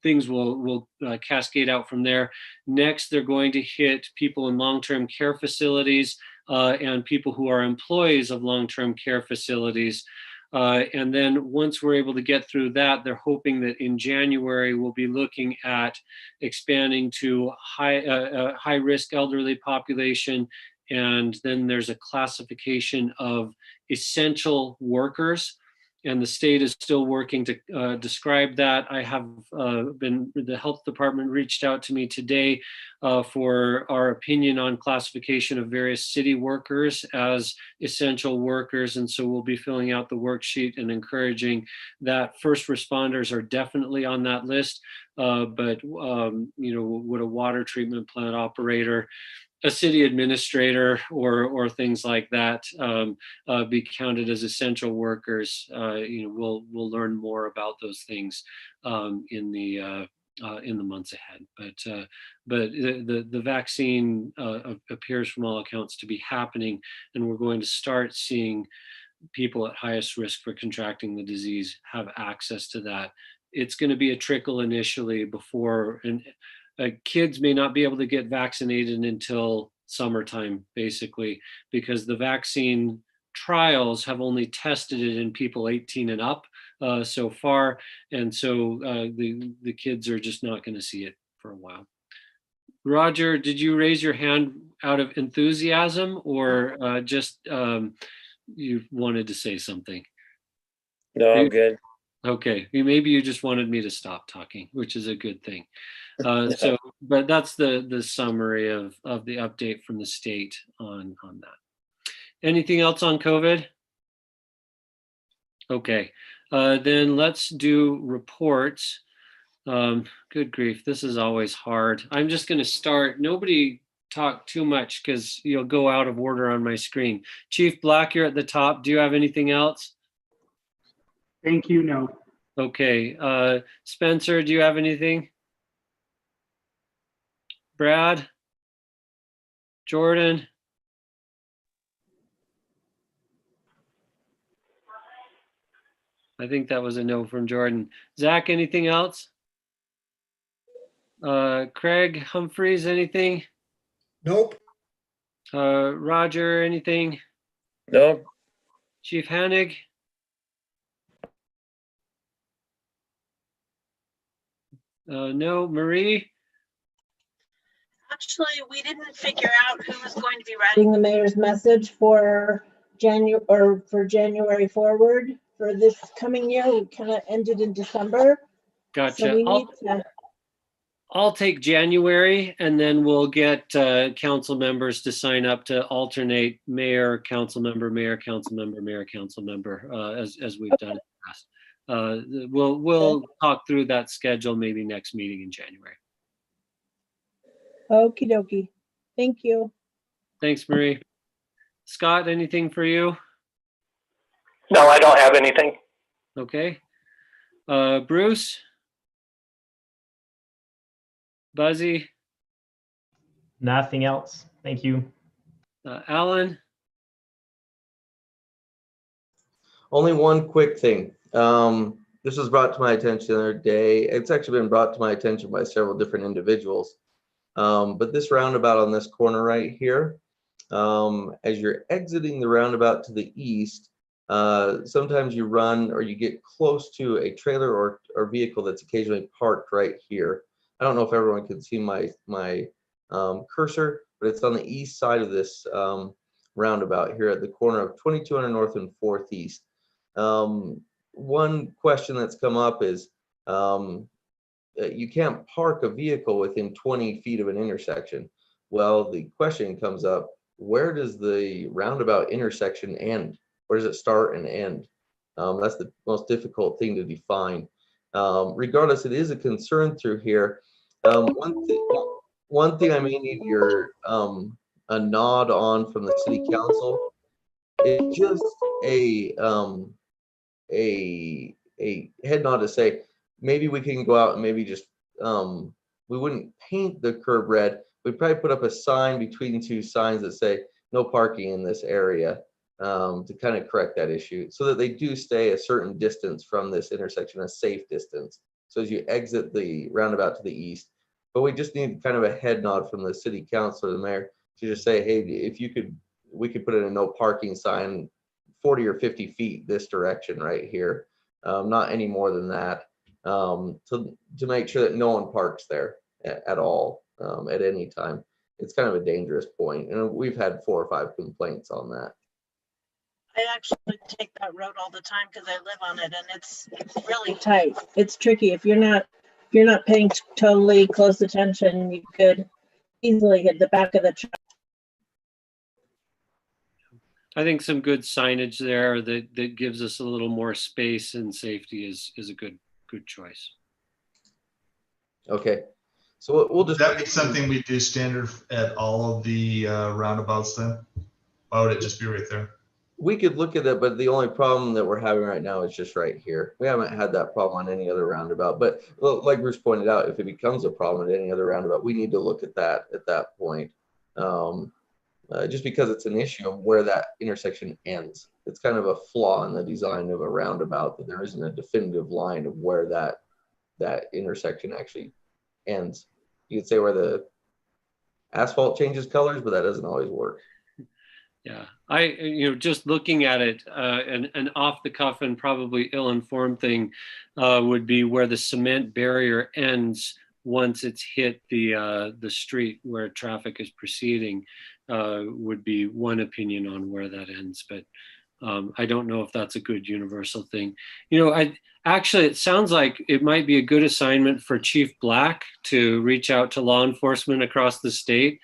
things will cascade out from there. Next, they're going to hit people in long-term care facilities and people who are employees of long-term care facilities. And then once we're able to get through that, they're hoping that in January, we'll be looking at expanding to high-risk elderly population. And then there's a classification of essential workers. And the state is still working to describe that. I have the health department reached out to me today for our opinion on classification of various city workers as essential workers. And so we'll be filling out the worksheet and encouraging that. First responders are definitely on that list, but would a water treatment plant operator, a city administrator, or things like that be counted as essential workers? We'll learn more about those things in the months ahead. But the vaccine appears from all accounts to be happening, and we're going to start seeing people at highest risk for contracting the disease have access to that. It's going to be a trickle initially before, and kids may not be able to get vaccinated until summertime, basically, because the vaccine trials have only tested it in people 18 and up so far. And so the kids are just not going to see it for a while. Roger, did you raise your hand out of enthusiasm or just you wanted to say something? No, I'm good. Okay, maybe you just wanted me to stop talking, which is a good thing. But that's the summary of the update from the state on that. Anything else on COVID? Okay, then let's do reports. Good grief, this is always hard. I'm just going to start. Nobody talk too much because you'll go out of order on my screen. Chief Black, you're at the top. Do you have anything else? Thank you. No. Okay. Spencer, do you have anything? Brad? Jordan? I think that was a no from Jordan. Zach, anything else? Craig Humphreys, anything? Nope. Roger, anything? No. Chief Hannig? No. Marie? Actually, we didn't figure out who was going to be writing the mayor's message for January forward for this coming year. We kind of ended in December. Gotcha. So we need to. I'll take January, and then we'll get council members to sign up to alternate mayor, council member, mayor, council member, mayor, council member, as we've done in the past. We'll talk through that schedule maybe next meeting in January. Okie dokie. Thank you. Thanks, Marie. Scott, anything for you? No, I don't have anything. Okay. Bruce? Buzzy? Nothing else. Thank you. Alan? Only one quick thing. This was brought to my attention the other day. It's actually been brought to my attention by several different individuals. But this roundabout on this corner right here, as you're exiting the roundabout to the east, sometimes you run or you get close to a trailer or vehicle that's occasionally parked right here. I don't know if everyone can see my cursor, but it's on the east side of this roundabout here at the corner of 2200 North and 4th East. One question that's come up is you can't park a vehicle within 20 feet of an intersection. Well, the question comes up, where does the roundabout intersection end? Where does it start and end? That's the most difficult thing to define. Regardless, it is a concern through here. One thing I may need your a nod on from the city council is just a head nod to say maybe we can go out and maybe just we wouldn't paint the curb red. We'd probably put up a sign between two signs that say no parking in this area to kind of correct that issue so that they do stay a certain distance from this intersection, a safe distance. So as you exit the roundabout to the east, but we just need kind of a head nod from the city council or the mayor to just say, hey, if you could, we could put in a no parking sign 40 or 50 feet this direction right here, not any more than that, to make sure that no one parks there at all at any time. It's kind of a dangerous point, and we've had 4 or 5 complaints on that. I actually take that road all the time because I live on it, and it's really tight. It's tricky. If you're not paying totally close attention, you could easily hit the back of the truck. I think some good signage there that gives us a little more space and safety is a good choice. Okay, so we'll just. Would that be something we do standard at all of the roundabouts then? Why would it just be right there? We could look at it, but the only problem that we're having right now is just right here. We haven't had that problem on any other roundabout, but like Bruce pointed out, if it becomes a problem at any other roundabout, we need to look at that at that point. Just because it's an issue of where that intersection ends. It's kind of a flaw in the design of a roundabout that there isn't a definitive line of where that intersection actually ends. You could say where the asphalt changes colors, but that doesn't always work. Yeah, just looking at it, an off the cuff and probably ill-informed thing would be where the cement barrier ends once it's hit the street where traffic is proceeding. Would be one opinion on where that ends, but I don't know if that's a good universal thing. Actually, it sounds like it might be a good assignment for Chief Black to reach out to law enforcement across the state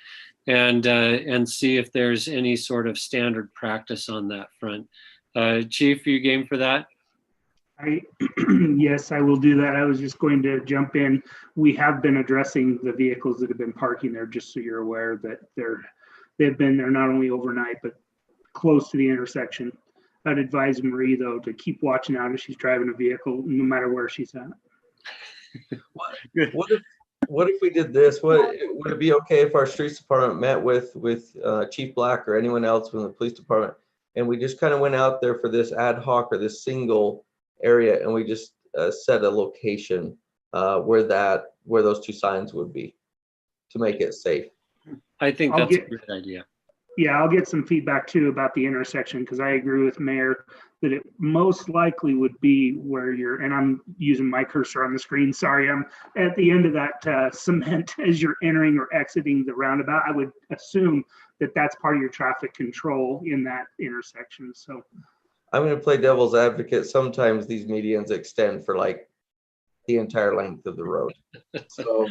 and see if there's any sort of standard practice on that front. Chief, you game for that? Yes, I will do that. I was just going to jump in. We have been addressing the vehicles that have been parking there, just so you're aware that they've been there not only overnight, but close to the intersection. I'd advise Marie, though, to keep watching out if she's driving a vehicle, no matter where she's at. what if we did this? Would it be okay if our streets department met with Chief Black or anyone else from the police department, and we just kind of went out there for this ad hoc or this single area, and we just set a location where those two signs would be to make it safe? I think that's a great idea. Yeah, I'll get some feedback too about the intersection, because I agree with Mayor that it most likely would be where you're, and I'm using my cursor on the screen, sorry, I'm at the end of that cement as you're entering or exiting the roundabout. I would assume that that's part of your traffic control in that intersection. So I'm going to play devil's advocate. Sometimes these medians extend for like the entire length of the road. So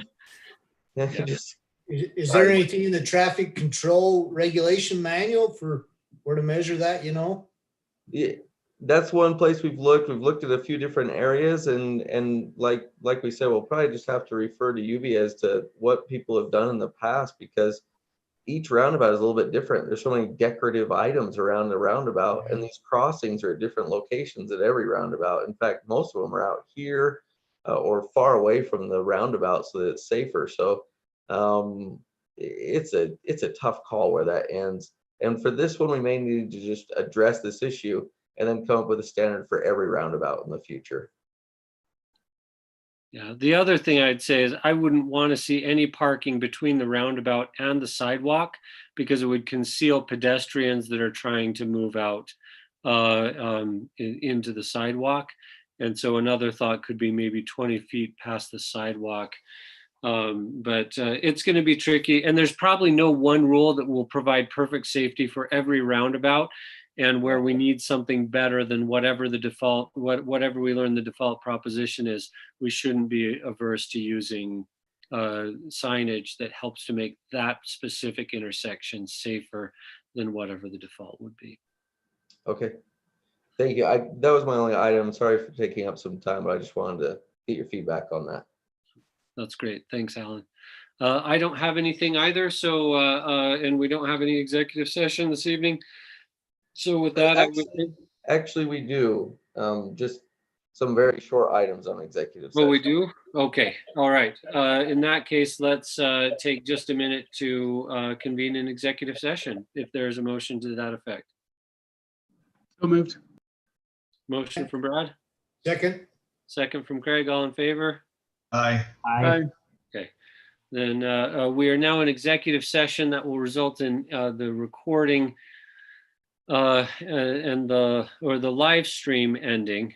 yeah. Just is there anything in the traffic control regulation manual for where to measure that, you know? Yeah, that's one place we've looked. We've looked at a few different areas, and like we said, we'll probably just have to refer to UV as to what people have done in the past, because each roundabout is a little bit different. There's so many decorative items around the roundabout, and these crossings are at different locations at every roundabout. In fact, most of them are out here or far away from the roundabout so that it's safer. So it's a tough call where that ends. And for this one, we may need to just address this issue and then come up with a standard for every roundabout in the future. Yeah, the other thing I'd say is I wouldn't want to see any parking between the roundabout and the sidewalk, because it would conceal pedestrians that are trying to move out into the sidewalk. And so another thought could be maybe 20 feet past the sidewalk. But it's going to be tricky, and there's probably no one rule that will provide perfect safety for every roundabout. And where we need something better than whatever the default, whatever we learn the default proposition is, we shouldn't be averse to using signage that helps to make that specific intersection safer than whatever the default would be. Okay, thank you. That was my only item. Sorry for taking up some time, but I just wanted to get your feedback on that. That's great. Thanks, Alan. I don't have anything either. So, and we don't have any executive session this evening. So with that, actually we do. Just some very short items on executive session. Oh, we do? Okay. All right. In that case, let's take just a minute to convene an executive session, if there's a motion to that effect. So moved. Motion from Brad. Second. Second from Craig. All in favor? Aye. Aye. Okay. Then we are now in executive session that will result in the recording and the live stream ending.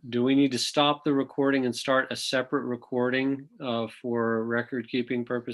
Do we need to stop the recording and start a separate recording for record keeping purposes?